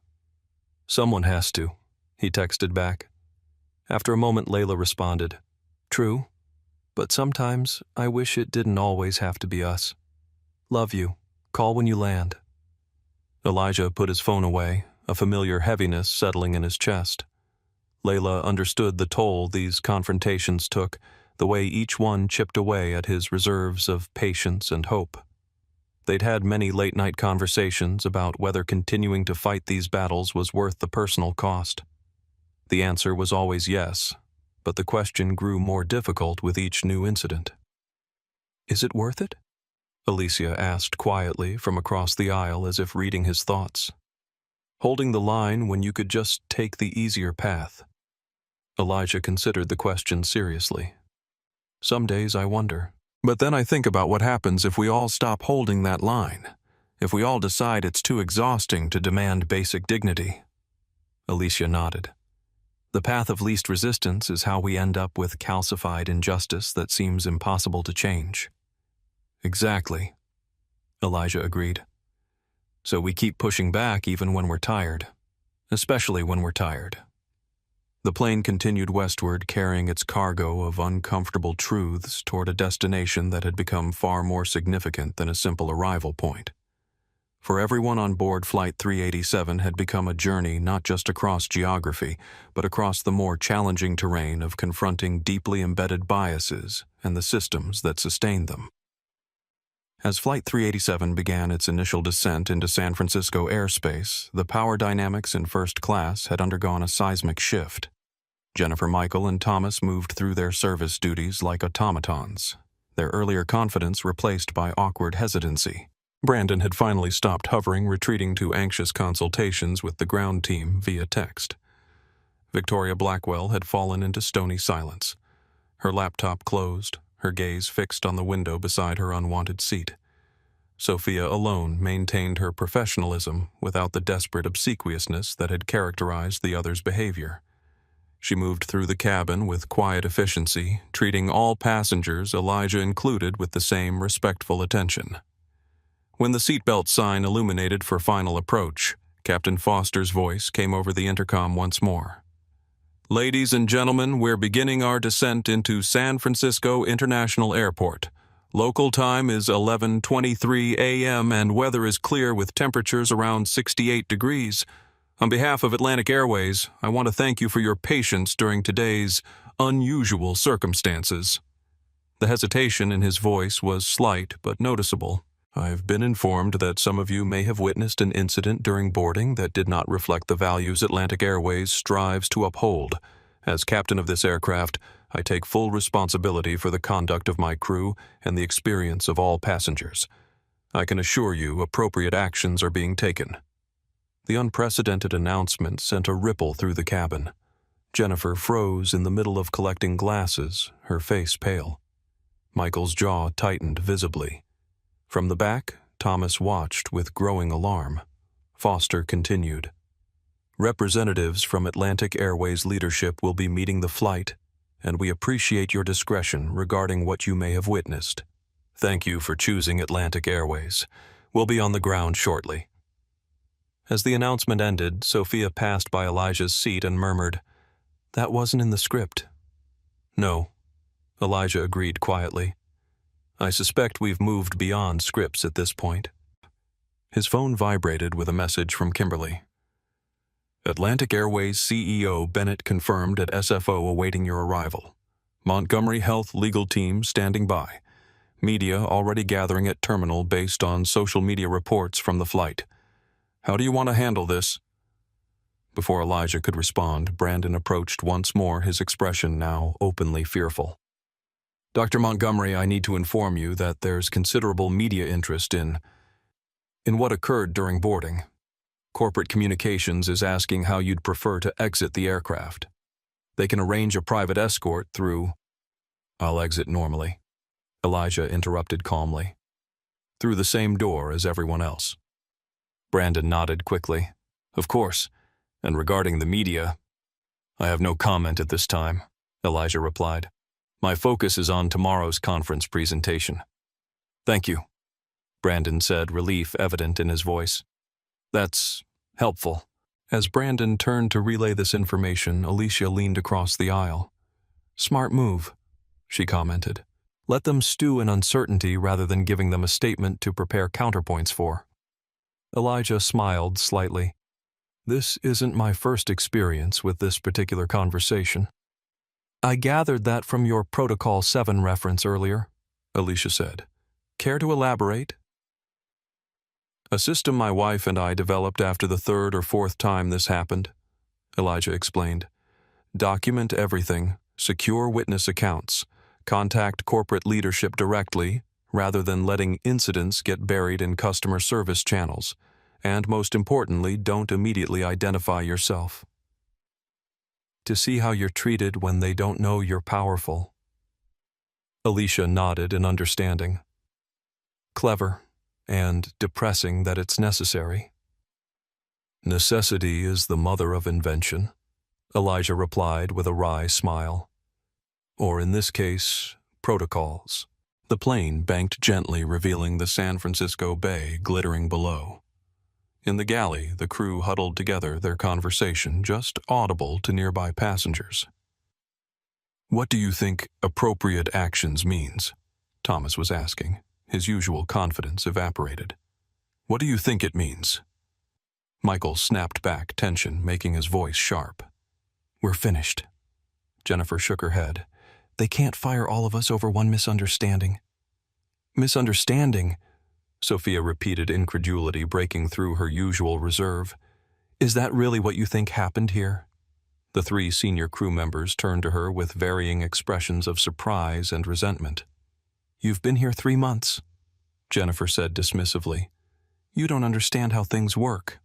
Someone has to, he texted back. After a moment, Layla responded. True, but sometimes I wish it didn't always have to be us. Love you. Call when you land. Elijah put his phone away, a familiar heaviness settling in his chest. Layla understood the toll these confrontations took, the way each one chipped away at his reserves of patience and hope. They'd had many late-night conversations about whether continuing to fight these battles was worth the personal cost. The answer was always yes, but the question grew more difficult with each new incident. Is it worth it? Alicia asked quietly from across the aisle as if reading his thoughts. Holding the line when you could just take the easier path. Elijah considered the question seriously. Some days I wonder. But then I think about what happens if we all stop holding that line, if we all decide it's too exhausting to demand basic dignity. Alicia nodded. The path of least resistance is how we end up with calcified injustice that seems impossible to change. Exactly, Elijah agreed. So we keep pushing back even when we're tired, especially when we're tired. The plane continued westward, carrying its cargo of uncomfortable truths toward a destination that had become far more significant than a simple arrival point. For everyone on board Flight 387 had become a journey not just across geography, but across the more challenging terrain of confronting deeply embedded biases and the systems that sustained them. As Flight 387 began its initial descent into San Francisco airspace, the power dynamics in first class had undergone a seismic shift. Jennifer Michael and Thomas moved through their service duties like automatons, their earlier confidence replaced by awkward hesitancy. Brandon had finally stopped hovering, retreating to anxious consultations with the ground team via text. Victoria Blackwell had fallen into stony silence. Her laptop closed, her gaze fixed on the window beside her unwanted seat. Sophia alone maintained her professionalism without the desperate obsequiousness that had characterized the other's behavior. She moved through the cabin with quiet efficiency, treating all passengers, Elijah included, with the same respectful attention. When the seatbelt sign illuminated for final approach, Captain Foster's voice came over the intercom once more. Ladies and gentlemen, we're beginning our descent into San Francisco International Airport. Local time is 11:23 a.m. and weather is clear with temperatures around 68 degrees. On behalf of Atlantic Airways, I want to thank you for your patience during today's unusual circumstances." The hesitation in his voice was slight but noticeable. "I've been informed that some of you may have witnessed an incident during boarding that did not reflect the values Atlantic Airways strives to uphold. As captain of this aircraft, I take full responsibility for the conduct of my crew and the experience of all passengers. I can assure you appropriate actions are being taken." The unprecedented announcement sent a ripple through the cabin. Jennifer froze in the middle of collecting glasses, her face pale. Michael's jaw tightened visibly. From the back, Thomas watched with growing alarm. Foster continued. "Representatives from Atlantic Airways leadership will be meeting the flight, and we appreciate your discretion regarding what you may have witnessed. Thank you for choosing Atlantic Airways. We'll be on the ground shortly." As the announcement ended, Sophia passed by Elijah's seat and murmured, "That wasn't in the script." "No," Elijah agreed quietly. "I suspect we've moved beyond scripts at this point." His phone vibrated with a message from Kimberly. "Atlantic Airways CEO Bennett confirmed at SFO awaiting your arrival. Montgomery Health legal team standing by. Media already gathering at terminal based on social media reports from the flight. How do you want to handle this?" Before Elijah could respond, Brandon approached once more, his expression now openly fearful. "Dr. Montgomery, I need to inform you that there's considerable media interest in what occurred during boarding. Corporate Communications is asking how you'd prefer to exit the aircraft. They can arrange a private escort through—" "I'll exit normally," Elijah interrupted calmly. "Through the same door as everyone else." Brandon nodded quickly. "Of course. And regarding the media—" "I have no comment at this time," Elijah replied. "My focus is on tomorrow's conference presentation." "Thank you," Brandon said, relief evident in his voice. "That's helpful." As Brandon turned to relay this information, Alicia leaned across the aisle. "Smart move," she commented. "Let them stew in uncertainty rather than giving them a statement to prepare counterpoints for." Elijah smiled slightly. "This isn't my first experience with this particular conversation." "I gathered that from your Protocol 7 reference earlier," Alicia said. "Care to elaborate?" "A system my wife and I developed after the third or fourth time this happened," Elijah explained. "Document everything, secure witness accounts, contact corporate leadership directly, rather than letting incidents get buried in customer service channels, and most importantly, don't immediately identify yourself. To see how you're treated when they don't know you're powerful." Alicia nodded in understanding. "Clever, and depressing that it's necessary." "Necessity is the mother of invention," Elijah replied with a wry smile. "Or in this case, protocols." The plane banked gently, revealing the San Francisco Bay glittering below. In the galley, the crew huddled together, their conversation just audible to nearby passengers. "What do you think appropriate actions means?" Thomas was asking. His usual confidence evaporated. "What do you think it means?" Michael snapped back, tension making his voice sharp. "We're finished." Jennifer shook her head. "They can't fire all of us over one misunderstanding." "Misunderstanding?" Sophia repeated, incredulity breaking through her usual reserve. "Is that really what you think happened here?" The three senior crew members turned to her with varying expressions of surprise and resentment. "You've been here 3 months," Jennifer said dismissively. "You don't understand how things work."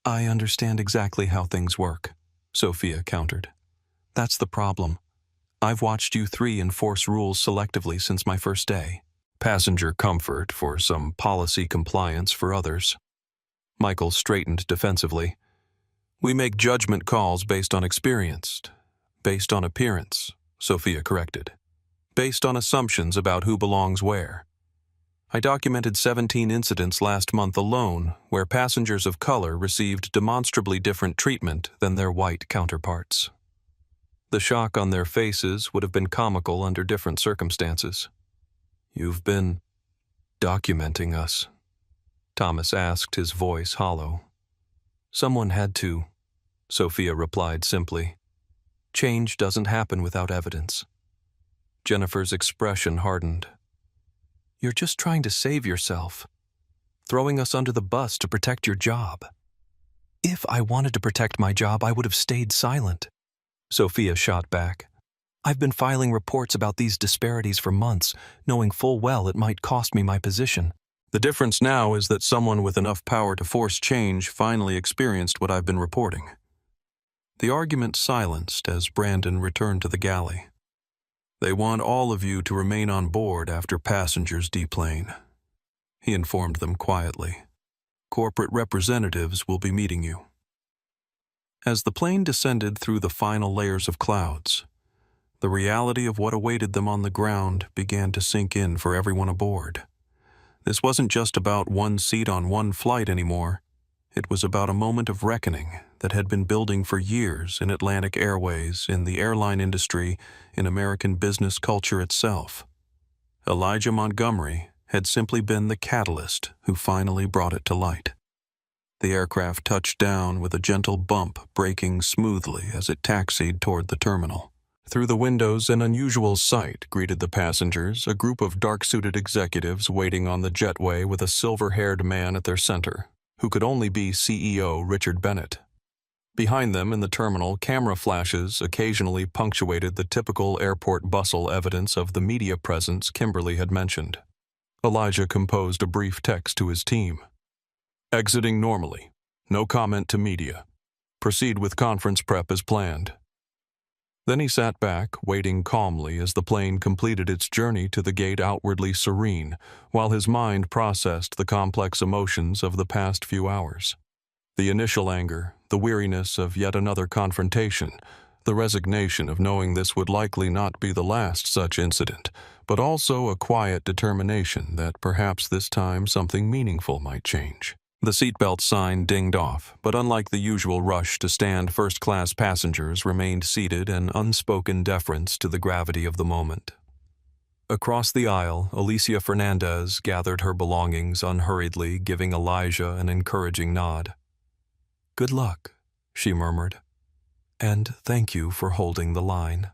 "I understand exactly how things work," Sophia countered. "That's the problem. I've watched you three enforce rules selectively since my first day. Passenger comfort for some, policy compliance for others." Michael straightened defensively. "We make judgment calls based on experience, based on appearance," Sophia corrected. "Based on assumptions about who belongs where. I documented 17 incidents last month alone where passengers of color received demonstrably different treatment than their white counterparts. The shock on their faces would have been comical under different circumstances. You've been documenting us, Thomas asked, his voice hollow. Someone had to, Sophia replied simply. Change doesn't happen without evidence. Jennifer's expression hardened. You're just trying to save yourself, throwing us under the bus to protect your job. If I wanted to protect my job, I would have stayed silent, Sophia shot back. I've been filing reports about these disparities for months, knowing full well it might cost me my position. The difference now is that someone with enough power to force change finally experienced what I've been reporting. The argument silenced as Brandon returned to the galley. They want all of you to remain on board after passengers deplane, he informed them quietly. Corporate representatives will be meeting you. As the plane descended through the final layers of clouds, the reality of what awaited them on the ground began to sink in for everyone aboard. This wasn't just about one seat on one flight anymore. It was about a moment of reckoning that had been building for years in Atlantic Airways, in the airline industry, in American business culture itself. Elijah Montgomery had simply been the catalyst who finally brought it to light. The aircraft touched down with a gentle bump, braking smoothly as it taxied toward the terminal. Through the windows, an unusual sight greeted the passengers, a group of dark-suited executives waiting on the jetway with a silver-haired man at their center, who could only be CEO Richard Bennett. Behind them in the terminal, camera flashes occasionally punctuated the typical airport bustle evidence of the media presence Kimberly had mentioned. Elijah composed a brief text to his team. Exiting normally. No comment to media. Proceed with conference prep as planned. Then he sat back, waiting calmly as the plane completed its journey to the gate, outwardly serene, while his mind processed the complex emotions of the past few hours. The initial anger, the weariness of yet another confrontation, the resignation of knowing this would likely not be the last such incident, but also a quiet determination that perhaps this time something meaningful might change. The seatbelt sign dinged off, but unlike the usual rush to stand, first-class passengers remained seated in unspoken deference to the gravity of the moment. Across the aisle, Alicia Fernandez gathered her belongings unhurriedly, giving Elijah an encouraging nod. "Good luck," she murmured. "And thank you for holding the line."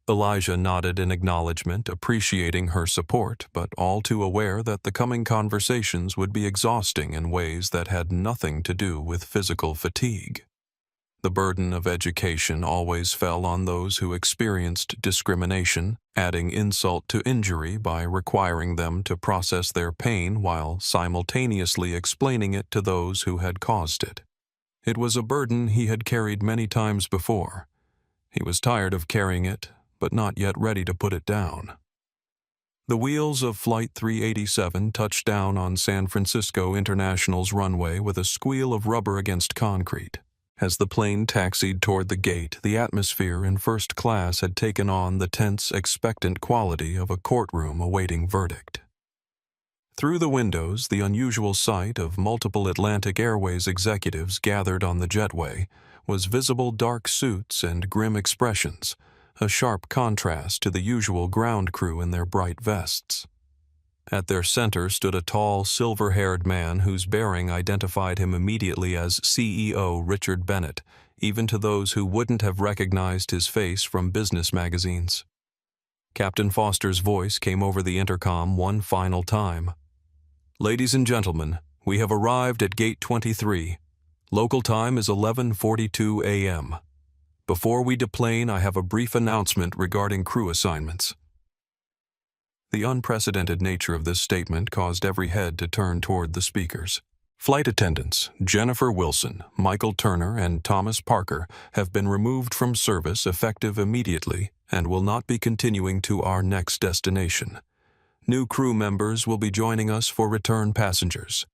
Elijah nodded in acknowledgement, appreciating her support, but all too aware that the coming conversations would be exhausting in ways that had nothing to do with physical fatigue. The burden of education always fell on those who experienced discrimination, adding insult to injury by requiring them to process their pain while simultaneously explaining it to those who had caused it. It was a burden he had carried many times before. He was tired of carrying it, but not yet ready to put it down. The wheels of Flight 387 touched down on San Francisco International's runway with a squeal of rubber against concrete. As the plane taxied toward the gate, the atmosphere in first class had taken on the tense, expectant quality of a courtroom awaiting verdict. Through the windows, the unusual sight of multiple Atlantic Airways executives gathered on the jetway was visible dark suits and grim expressions, a sharp contrast to the usual ground crew in their bright vests. At their center stood a tall, silver-haired man whose bearing identified him immediately as CEO Richard Bennett, even to those who wouldn't have recognized his face from business magazines. Captain Foster's voice came over the intercom one final time. "Ladies and gentlemen, we have arrived at Gate 23. Local time is 11:42 a.m. Before we deplane, I have a brief announcement regarding crew assignments." The unprecedented nature of this statement caused every head to turn toward the speakers. Flight attendants Jennifer Wilson, Michael Turner, and Thomas Parker have been removed from service effective immediately and will not be continuing to our next destination. New crew members will be joining us for return passengers.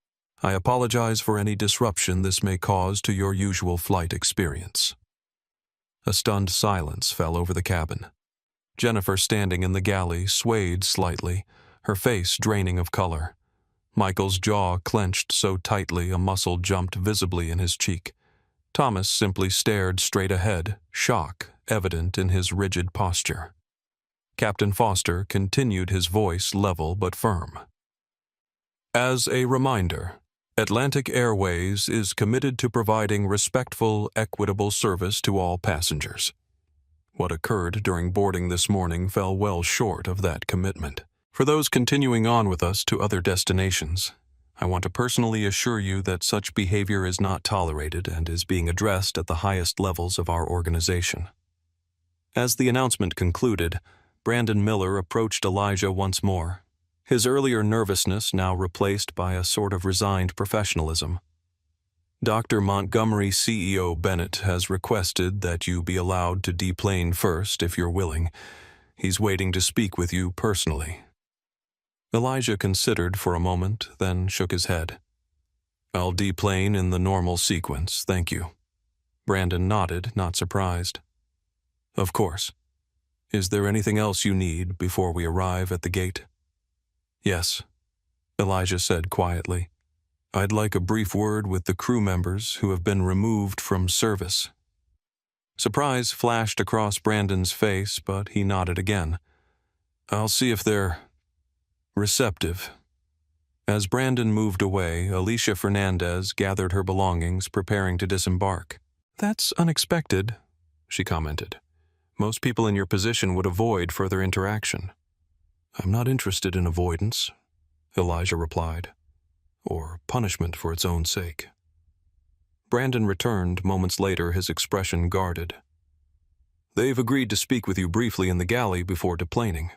I apologize for any disruption this may cause to your usual flight experience. A stunned silence fell over the cabin. Jennifer, standing in the galley, swayed slightly, her face draining of color. Michael's jaw clenched so tightly a muscle jumped visibly in his cheek. Thomas simply stared straight ahead, shock evident in his rigid posture. Captain Foster continued, his voice level but firm. As a reminder, Atlantic Airways is committed to providing respectful, equitable service to all passengers. What occurred during boarding this morning fell well short of that commitment. For those continuing on with us to other destinations, I want to personally assure you that such behavior is not tolerated and is being addressed at the highest levels of our organization. As the announcement concluded, Brandon Miller approached Elijah once more, his earlier nervousness now replaced by a sort of resigned professionalism. Dr. Montgomery CEO Bennett has requested that you be allowed to deplane first if you're willing. He's waiting to speak with you personally. Elijah considered for a moment, then shook his head. I'll deplane in the normal sequence, thank you. Brandon nodded, not surprised. Of course. Is there anything else you need before we arrive at the gate? Yes, Elijah said quietly. I'd like a brief word with the crew members who have been removed from service. Surprise flashed across Brandon's face, but he nodded again. I'll see if they're receptive. As Brandon moved away, Alicia Fernandez gathered her belongings, preparing to disembark. That's unexpected, she commented. Most people in your position would avoid further interaction. I'm not interested in avoidance, Elijah replied, or punishment for its own sake. Brandon returned moments later, his expression guarded. They've agreed to speak with you briefly in the galley before deplaning.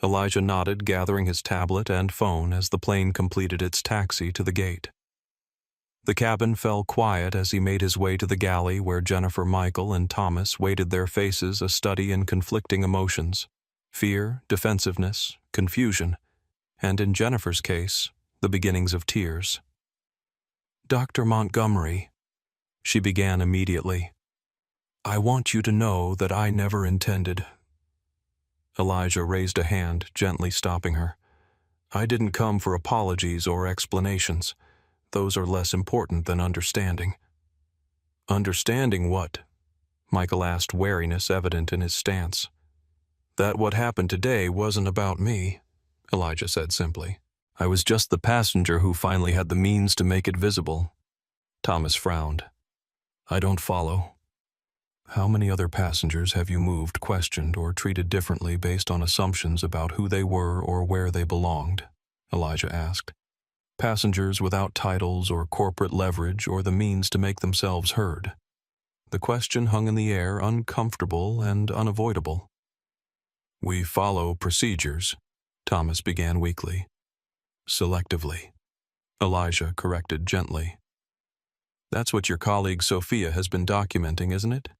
Elijah nodded, gathering his tablet and phone as the plane completed its taxi to the gate. The cabin fell quiet as he made his way to the galley where Jennifer, Michael, and Thomas waited, their faces a study in conflicting emotions: fear, defensiveness, confusion, and in Jennifer's case, the beginnings of tears. Dr. Montgomery, she began immediately, I want you to know that I never intended. Elijah raised a hand, gently stopping her. I didn't come for apologies or explanations. Those are less important than understanding. Understanding what? Michael asked, wariness evident in his stance. That what happened today wasn't about me, Elijah said simply. I was just the passenger who finally had the means to make it visible. Thomas frowned. I don't follow. How many other passengers have you moved, questioned, or treated differently based on assumptions about who they were or where they belonged? Elijah asked. Passengers without titles or corporate leverage or the means to make themselves heard. The question hung in the air, uncomfortable and unavoidable. We follow procedures, Thomas began weakly. Selectively, Elijah corrected gently. That's what your colleague Sophia has been documenting, isn't it?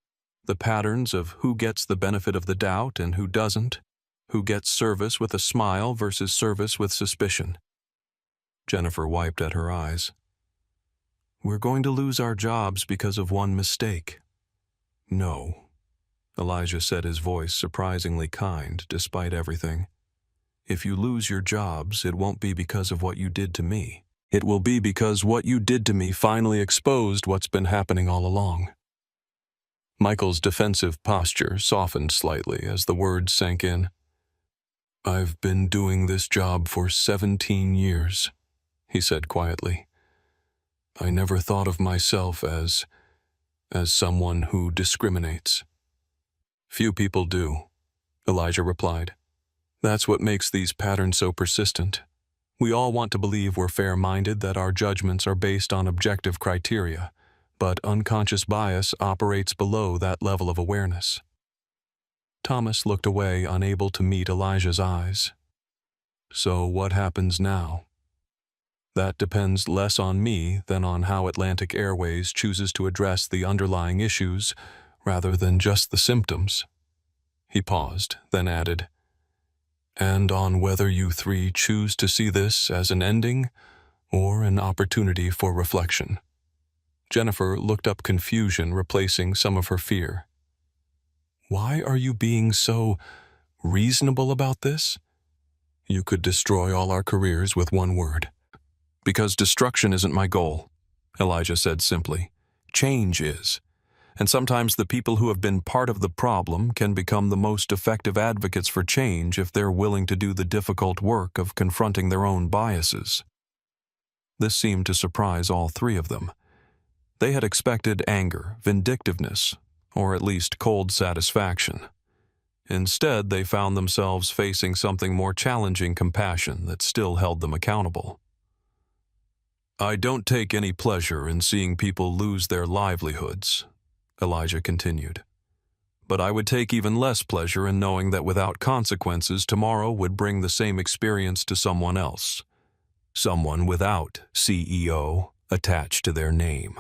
The patterns of who gets the benefit of the doubt and who doesn't, who gets service with a smile versus service with suspicion. Jennifer wiped at her eyes. We're going to lose our jobs because of one mistake. No, Elijah said, his voice surprisingly kind despite everything. If you lose your jobs, it won't be because of what you did to me. It will be because what you did to me finally exposed what's been happening all along. Michael's defensive posture softened slightly as the words sank in. I've been doing this job for 17 years, he said quietly. I never thought of myself as someone who discriminates. Few people do, Elijah replied. That's what makes these patterns so persistent. We all want to believe we're fair-minded, that our judgments are based on objective criteria, but unconscious bias operates below that level of awareness. Thomas looked away, unable to meet Elijah's eyes. So what happens now? That depends less on me than on how Atlantic Airways chooses to address the underlying issues rather than just the symptoms. He paused, then added, and on whether you three choose to see this as an ending or an opportunity for reflection. Jennifer looked up, confusion replacing some of her fear. Why are you being so reasonable about this? You could destroy all our careers with one word. Because destruction isn't my goal, Elijah said simply. Change is. And sometimes the people who have been part of the problem can become the most effective advocates for change if they're willing to do the difficult work of confronting their own biases. This seemed to surprise all three of them. They had expected anger, vindictiveness, or at least cold satisfaction. Instead, they found themselves facing something more challenging: compassion that still held them accountable. "I don't take any pleasure in seeing people lose their livelihoods," Elijah continued. "But I would take even less pleasure in knowing that without consequences, tomorrow would bring the same experience to someone else. Someone without CEO attached to their name."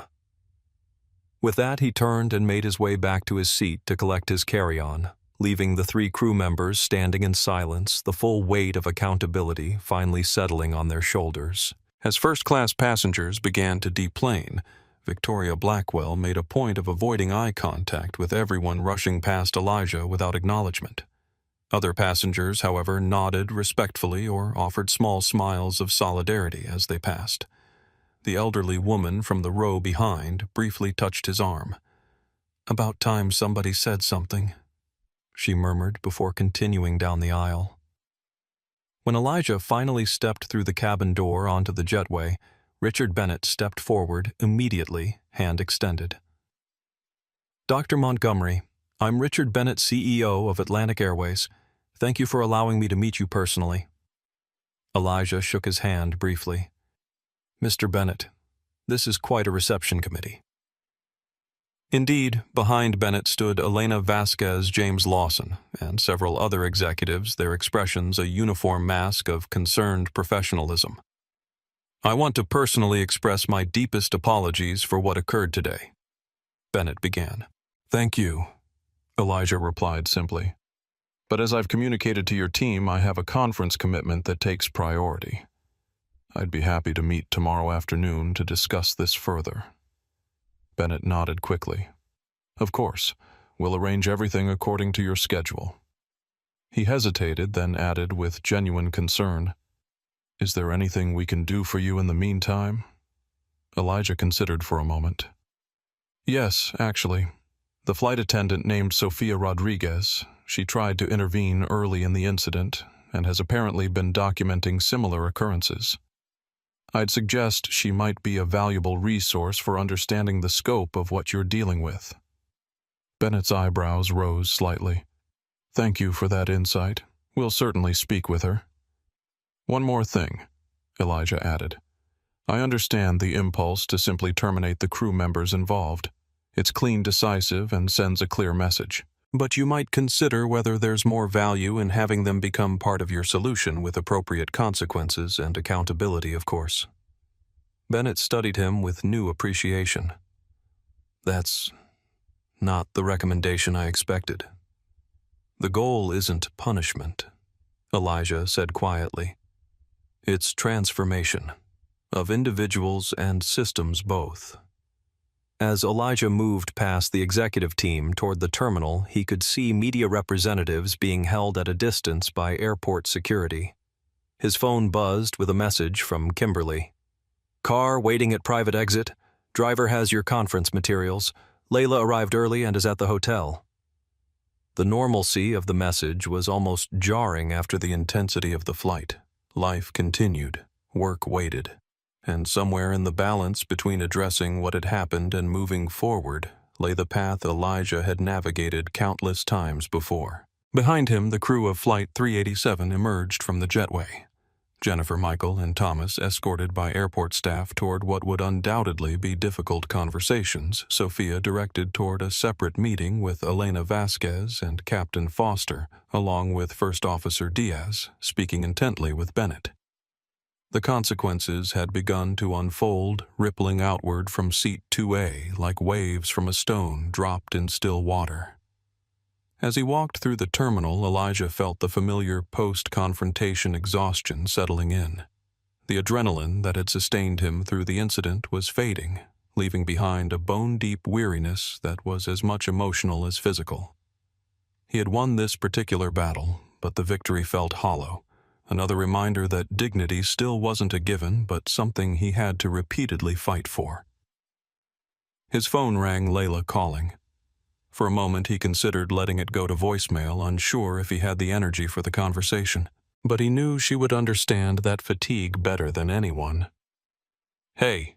With that, he turned and made his way back to his seat to collect his carry-on, leaving the three crew members standing in silence, the full weight of accountability finally settling on their shoulders. As first-class passengers began to deplane, Victoria Blackwell made a point of avoiding eye contact with everyone rushing past Elijah without acknowledgement. Other passengers, however, nodded respectfully or offered small smiles of solidarity as they passed. The elderly woman from the row behind briefly touched his arm. "About time somebody said something," she murmured before continuing down the aisle. When Elijah finally stepped through the cabin door onto the jetway, Richard Bennett stepped forward immediately, hand extended. "Dr. Montgomery, I'm Richard Bennett, CEO of Atlantic Airways. Thank you for allowing me to meet you personally." Elijah shook his hand briefly. "Mr. Bennett, this is quite a reception committee." Indeed, behind Bennett stood Elena Vasquez James Lawson and several other executives, their expressions a uniform mask of concerned professionalism. "I want to personally express my deepest apologies for what occurred today," Bennett began. "Thank you," Elijah replied simply. "But as I've communicated to your team, I have a conference commitment that takes priority. I'd be happy to meet tomorrow afternoon to discuss this further." Bennett nodded quickly. "Of course, we'll arrange everything according to your schedule." He hesitated, then added with genuine concern, "Is there anything we can do for you in the meantime?" Elijah considered for a moment. "Yes, actually. The flight attendant named Sofia Rodriguez. She tried to intervene early in the incident and has apparently been documenting similar occurrences. I'd suggest she might be a valuable resource for understanding the scope of what you're dealing with." Bennett's eyebrows rose slightly. "Thank you for that insight. We'll certainly speak with her." "One more thing," Elijah added. "I understand the impulse to simply terminate the crew members involved. It's clean, decisive, and sends a clear message. But you might consider whether there's more value in having them become part of your solution with appropriate consequences and accountability, of course." Bennett studied him with new appreciation. "That's not the recommendation I expected." "The goal isn't punishment," Elijah said quietly. "It's transformation, of individuals and systems both." As Elijah moved past the executive team toward the terminal, he could see media representatives being held at a distance by airport security. His phone buzzed with a message from Kimberly. "Car waiting at private exit. Driver has your conference materials. Layla arrived early and is at the hotel." The normalcy of the message was almost jarring after the intensity of the flight. Life continued. Work waited. And somewhere in the balance between addressing what had happened and moving forward lay the path Elijah had navigated countless times before. Behind him, the crew of Flight 387 emerged from the jetway. Jennifer, Michael, and Thomas, escorted by airport staff toward what would undoubtedly be difficult conversations, Sophia directed toward a separate meeting with Elena Vasquez and Captain Foster, along with First Officer Diaz, speaking intently with Bennett. The consequences had begun to unfold, rippling outward from Seat 2A like waves from a stone dropped in still water. As he walked through the terminal, Elijah felt the familiar post-confrontation exhaustion settling in. The adrenaline that had sustained him through the incident was fading, leaving behind a bone-deep weariness that was as much emotional as physical. He had won this particular battle, but the victory felt hollow. Another reminder that dignity still wasn't a given, but something he had to repeatedly fight for. His phone rang, Layla calling. For a moment he considered letting it go to voicemail, unsure if he had the energy for the conversation. But he knew she would understand that fatigue better than anyone. "Hey,"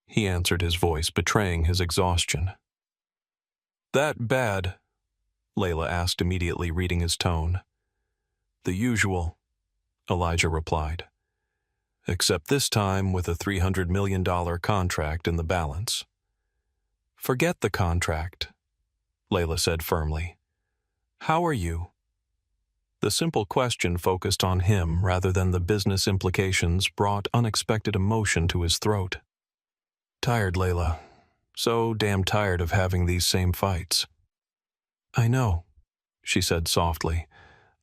he answered, his voice betraying his exhaustion. "That bad?" Layla asked, immediately reading his tone. "The usual," Elijah replied. "Except this time with a $300 million contract in the balance." "Forget the contract," Layla said firmly. "How are you?" The simple question focused on him rather than the business implications brought unexpected emotion to his throat. "Tired, Layla. So damn tired of having these same fights." "I know," she said softly.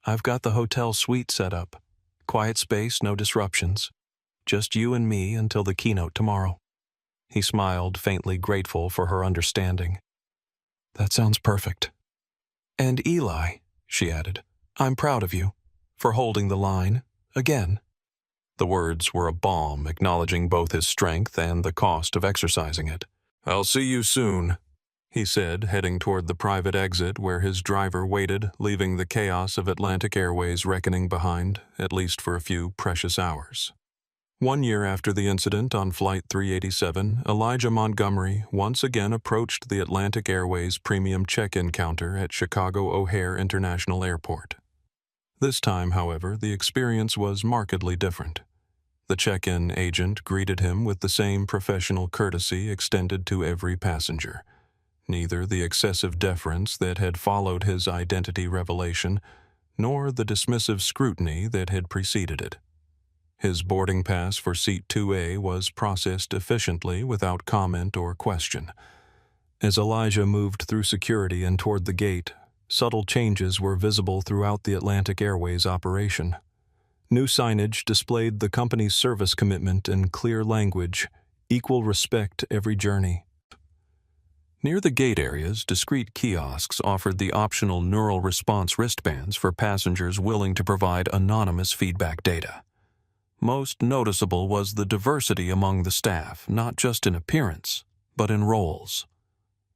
"I've got the hotel suite set up. Quiet space, no disruptions. Just you and me until the keynote tomorrow." He smiled, faintly grateful for her understanding. "That sounds perfect." "And Eli," she added, "I'm proud of you for holding the line, again." The words were a balm, acknowledging both his strength and the cost of exercising it. "I'll see you soon," he said, heading toward the private exit where his driver waited, leaving the chaos of Atlantic Airways reckoning behind, at least for a few precious hours. 1 year after the incident on Flight 387, Elijah Montgomery once again approached the Atlantic Airways premium check-in counter at Chicago O'Hare International Airport. This time, however, the experience was markedly different. The check-in agent greeted him with the same professional courtesy extended to every passenger. Neither the excessive deference that had followed his identity revelation, nor the dismissive scrutiny that had preceded it. His boarding pass for Seat 2A was processed efficiently without comment or question. As Elijah moved through security and toward the gate, subtle changes were visible throughout the Atlantic Airways operation. New signage displayed the company's service commitment in clear language: equal respect every journey. Near the gate areas, discrete kiosks offered the optional neural response wristbands for passengers willing to provide anonymous feedback data. Most noticeable was the diversity among the staff, not just in appearance, but in roles.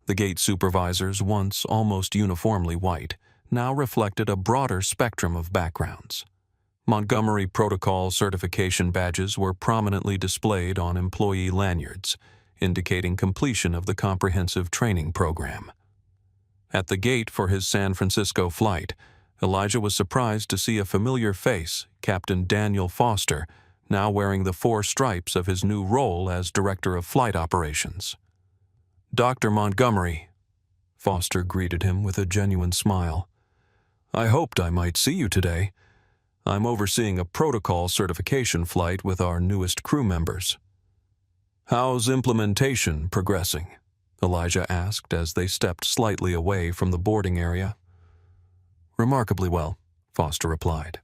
The gate supervisors, once almost uniformly white, now reflected a broader spectrum of backgrounds. Montgomery Protocol certification badges were prominently displayed on employee lanyards, indicating completion of the comprehensive training program. At the gate for his San Francisco flight, Elijah was surprised to see a familiar face, Captain Daniel Foster, now wearing the 4 stripes of his new role as Director of Flight Operations. "Dr. Montgomery," Foster greeted him with a genuine smile. "I hoped I might see you today. I'm overseeing a protocol certification flight with our newest crew members." "How's implementation progressing?" Elijah asked as they stepped slightly away from the boarding area. "Remarkably well," Foster replied.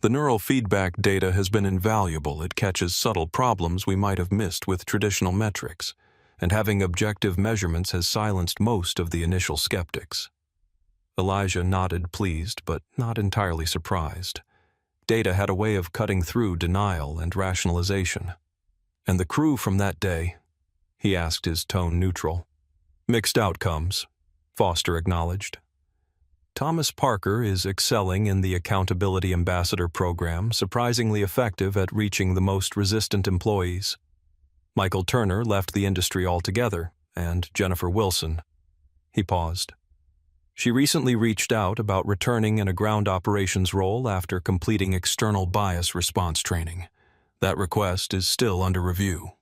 "The neural feedback data has been invaluable. It catches subtle problems we might have missed with traditional metrics, and having objective measurements has silenced most of the initial skeptics." Elijah nodded, pleased but not entirely surprised. Data had a way of cutting through denial and rationalization. "And the crew from that day?" he asked, his tone neutral. "Mixed outcomes," Foster acknowledged. "Thomas Parker is excelling in the Accountability Ambassador program, surprisingly effective at reaching the most resistant employees. Michael Turner left the industry altogether, and Jennifer Wilson." He paused. "She recently reached out about returning in a ground operations role after completing external bias response training. That request is still under review."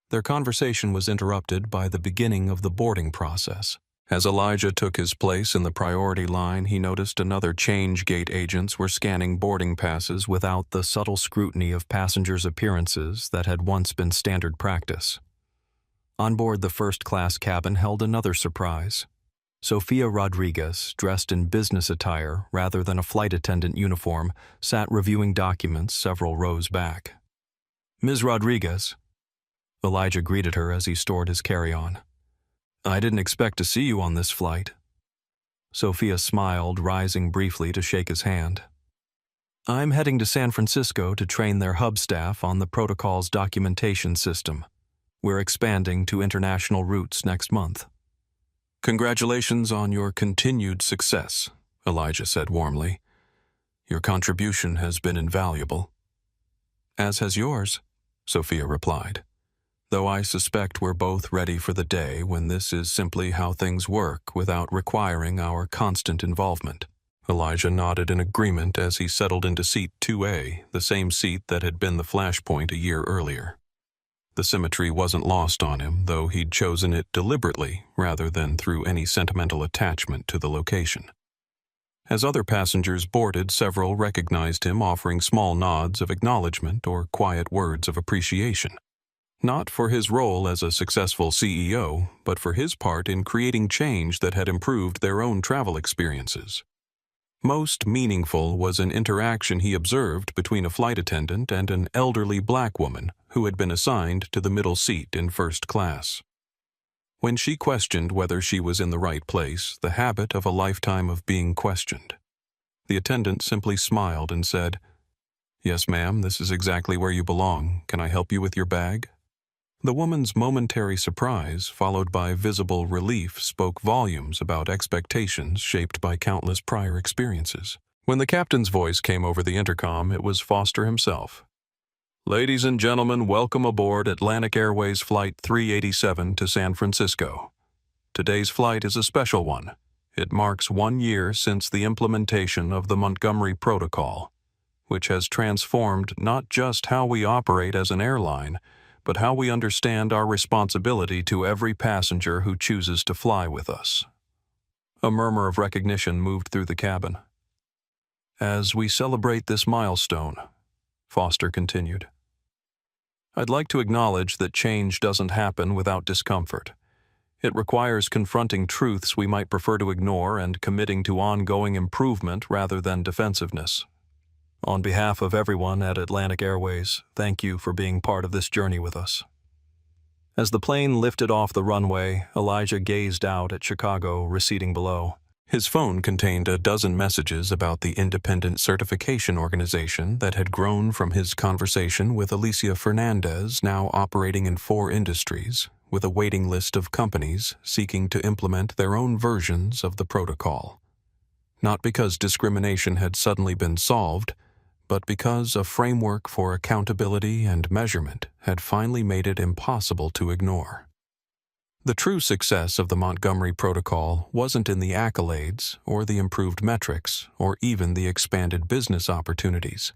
Their conversation was interrupted by the beginning of the boarding process. As Elijah took his place in the priority line, he noticed another change gate agents were scanning boarding passes without the subtle scrutiny of passengers' appearances that had once been standard practice. On board the first-class cabin held another surprise. Sophia Rodriguez, dressed in business attire rather than a flight attendant uniform, sat reviewing documents several rows back. "Ms. Rodriguez," Elijah greeted her as he stored his carry-on. "I didn't expect to see you on this flight." Sophia smiled, rising briefly to shake his hand. "I'm heading to San Francisco to train their hub staff on the protocol's documentation system. We're expanding to international routes next month." "Congratulations on your continued success," Elijah said warmly. "Your contribution has been invaluable." "As has yours," Sophia replied, "though I suspect we're both ready for the day when this is simply how things work without requiring our constant involvement." Elijah nodded in agreement as he settled into seat 2A, the same seat that had been the flashpoint a year earlier. The symmetry wasn't lost on him, though he'd chosen it deliberately rather than through any sentimental attachment to the location. As other passengers boarded, several recognized him, offering small nods of acknowledgement or quiet words of appreciation. Not for his role as a successful CEO, but for his part in creating change that had improved their own travel experiences. Most meaningful was an interaction he observed between a flight attendant and an elderly black woman who had been assigned to the middle seat in first class. When she questioned whether she was in the right place, the habit of a lifetime of being questioned, the attendant simply smiled and said, "Yes, ma'am, this is exactly where you belong. Can I help you with your bag?" The woman's momentary surprise, followed by visible relief, spoke volumes about expectations shaped by countless prior experiences. When the captain's voice came over the intercom, it was Foster himself. "Ladies and gentlemen, welcome aboard Atlantic Airways Flight 387 to San Francisco. Today's flight is a special one. It marks 1 year since the implementation of the Montgomery Protocol, which has transformed not just how we operate as an airline, but how we understand our responsibility to every passenger who chooses to fly with us." A murmur of recognition moved through the cabin. "As we celebrate this milestone," Foster continued, "I'd like to acknowledge that change doesn't happen without discomfort. It requires confronting truths we might prefer to ignore and committing to ongoing improvement rather than defensiveness. On behalf of everyone at Atlantic Airways, thank you for being part of this journey with us." As the plane lifted off the runway, Elijah gazed out at Chicago receding below. His phone contained a dozen messages about the independent certification organization that had grown from his conversation with Alicia Fernandez, now operating in 4 industries, with a waiting list of companies seeking to implement their own versions of the protocol. Not because discrimination had suddenly been solved, but because a framework for accountability and measurement had finally made it impossible to ignore. The true success of the Montgomery Protocol wasn't in the accolades or the improved metrics or even the expanded business opportunities.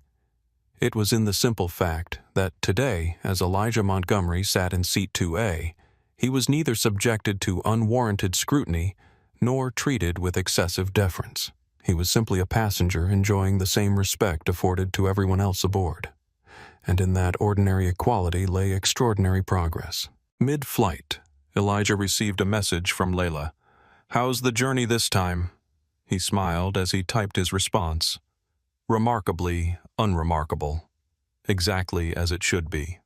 It was in the simple fact that today, as Elijah Montgomery sat in seat 2A, he was neither subjected to unwarranted scrutiny nor treated with excessive deference. He was simply a passenger enjoying the same respect afforded to everyone else aboard. And in that ordinary equality lay extraordinary progress. Mid-flight, Elijah received a message from Layla. "How's the journey this time?" He smiled as he typed his response. "Remarkably unremarkable. Exactly as it should be."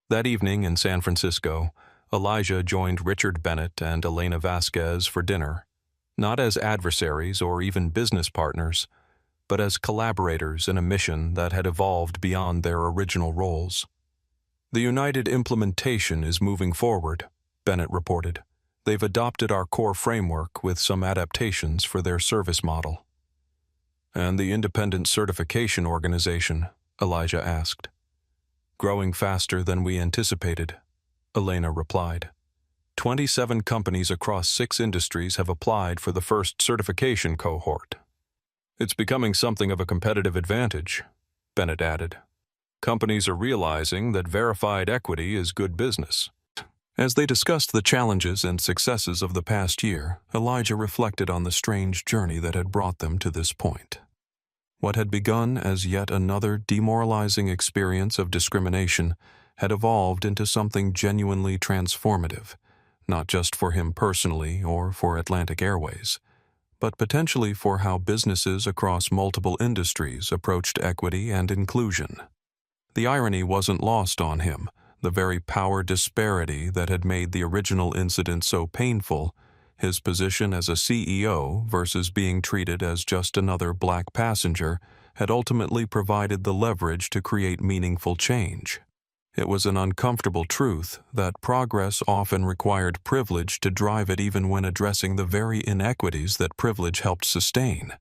That evening in San Francisco, Elijah joined Richard Bennett and Elena Vasquez for dinner, not as adversaries or even business partners, but as collaborators in a mission that had evolved beyond their original roles. "The United implementation is moving forward," Bennett reported. "They've adopted our core framework with some adaptations for their service model." "And the independent certification organization?" Elijah asked. "Growing faster than we anticipated," Elena replied. 27 companies across 6 industries have applied for the first certification cohort. "It's becoming something of a competitive advantage," Bennett added. "Companies are realizing that verified equity is good business." As they discussed the challenges and successes of the past year, Elijah reflected on the strange journey that had brought them to this point. What had begun as yet another demoralizing experience of discrimination had evolved into something genuinely transformative, not just for him personally or for Atlantic Airways, but potentially for how businesses across multiple industries approached equity and inclusion. The irony wasn't lost on him. The very power disparity that had made the original incident so painful, his position as a CEO versus being treated as just another black passenger, had ultimately provided the leverage to create meaningful change. It was an uncomfortable truth that progress often required privilege to drive it, even when addressing the very inequities that privilege helped sustain.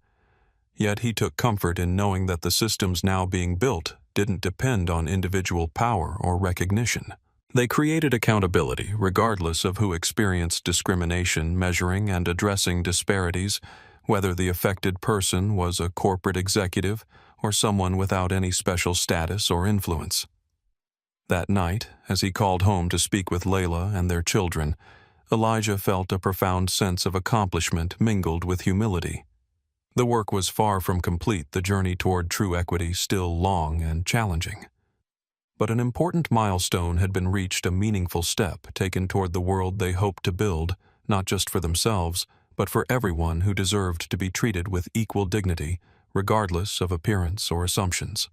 Yet he took comfort in knowing that the systems now being built didn't depend on individual power or recognition. They created accountability regardless of who experienced discrimination, measuring and addressing disparities, whether the affected person was a corporate executive or someone without any special status or influence. That night, as he called home to speak with Layla and their children, Elijah felt a profound sense of accomplishment mingled with humility. The work was far from complete, the journey toward true equity still long and challenging. But an important milestone had been reached, a meaningful step taken toward the world they hoped to build, not just for themselves, but for everyone who deserved to be treated with equal dignity, regardless of appearance or assumptions.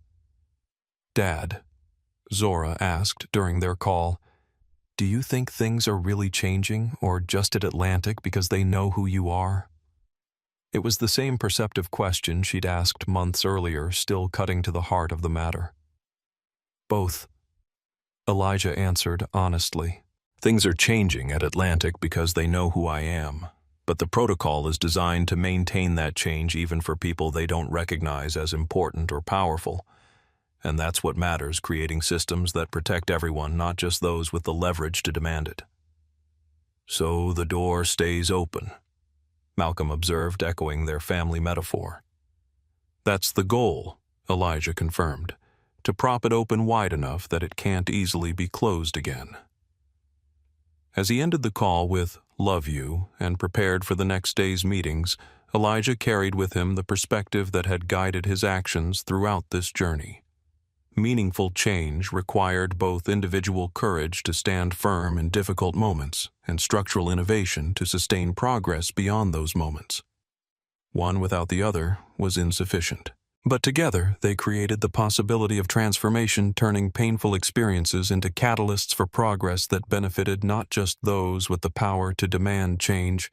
"Dad," Zora asked during their call, "do you think things are really changing, or just at Atlantic because they know who you are?" It was the same perceptive question she'd asked months earlier, still cutting to the heart of the matter. "Both," Elijah answered honestly. "Things are changing at Atlantic because they know who I am, but the protocol is designed to maintain that change even for people they don't recognize as important or powerful. And that's what matters, creating systems that protect everyone, not just those with the leverage to demand it." "So the door stays open," Malcolm observed, echoing their family metaphor. "That's the goal," Elijah confirmed, "to prop it open wide enough that it can't easily be closed again." As he ended the call with "love you" and prepared for the next day's meetings, Elijah carried with him the perspective that had guided his actions throughout this journey. Meaningful change required both individual courage to stand firm in difficult moments and structural innovation to sustain progress beyond those moments. One without the other was insufficient. But together, they created the possibility of transformation, turning painful experiences into catalysts for progress that benefited not just those with the power to demand change,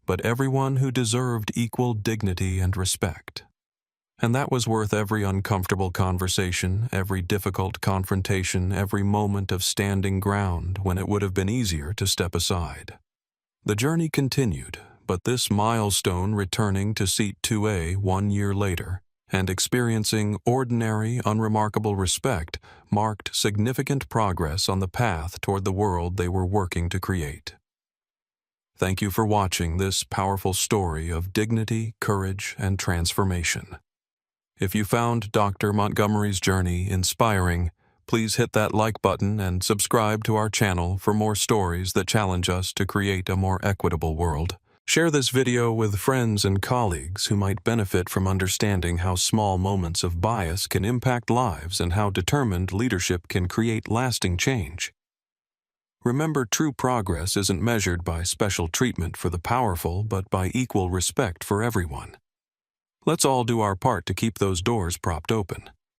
but everyone who deserved equal dignity and respect. And that was worth every uncomfortable conversation, every difficult confrontation, every moment of standing ground when it would have been easier to step aside. The journey continued, but this milestone, returning to Seat 2A 1 year later and experiencing ordinary, unremarkable respect, marked significant progress on the path toward the world they were working to create. Thank you for watching this powerful story of dignity, courage, and transformation. If you found Dr. Montgomery's journey inspiring, please hit that like button and subscribe to our channel for more stories that challenge us to create a more equitable world. Share this video with friends and colleagues who might benefit from understanding how small moments of bias can impact lives and how determined leadership can create lasting change. Remember, true progress isn't measured by special treatment for the powerful, but by equal respect for everyone. Let's all do our part to keep those doors propped open.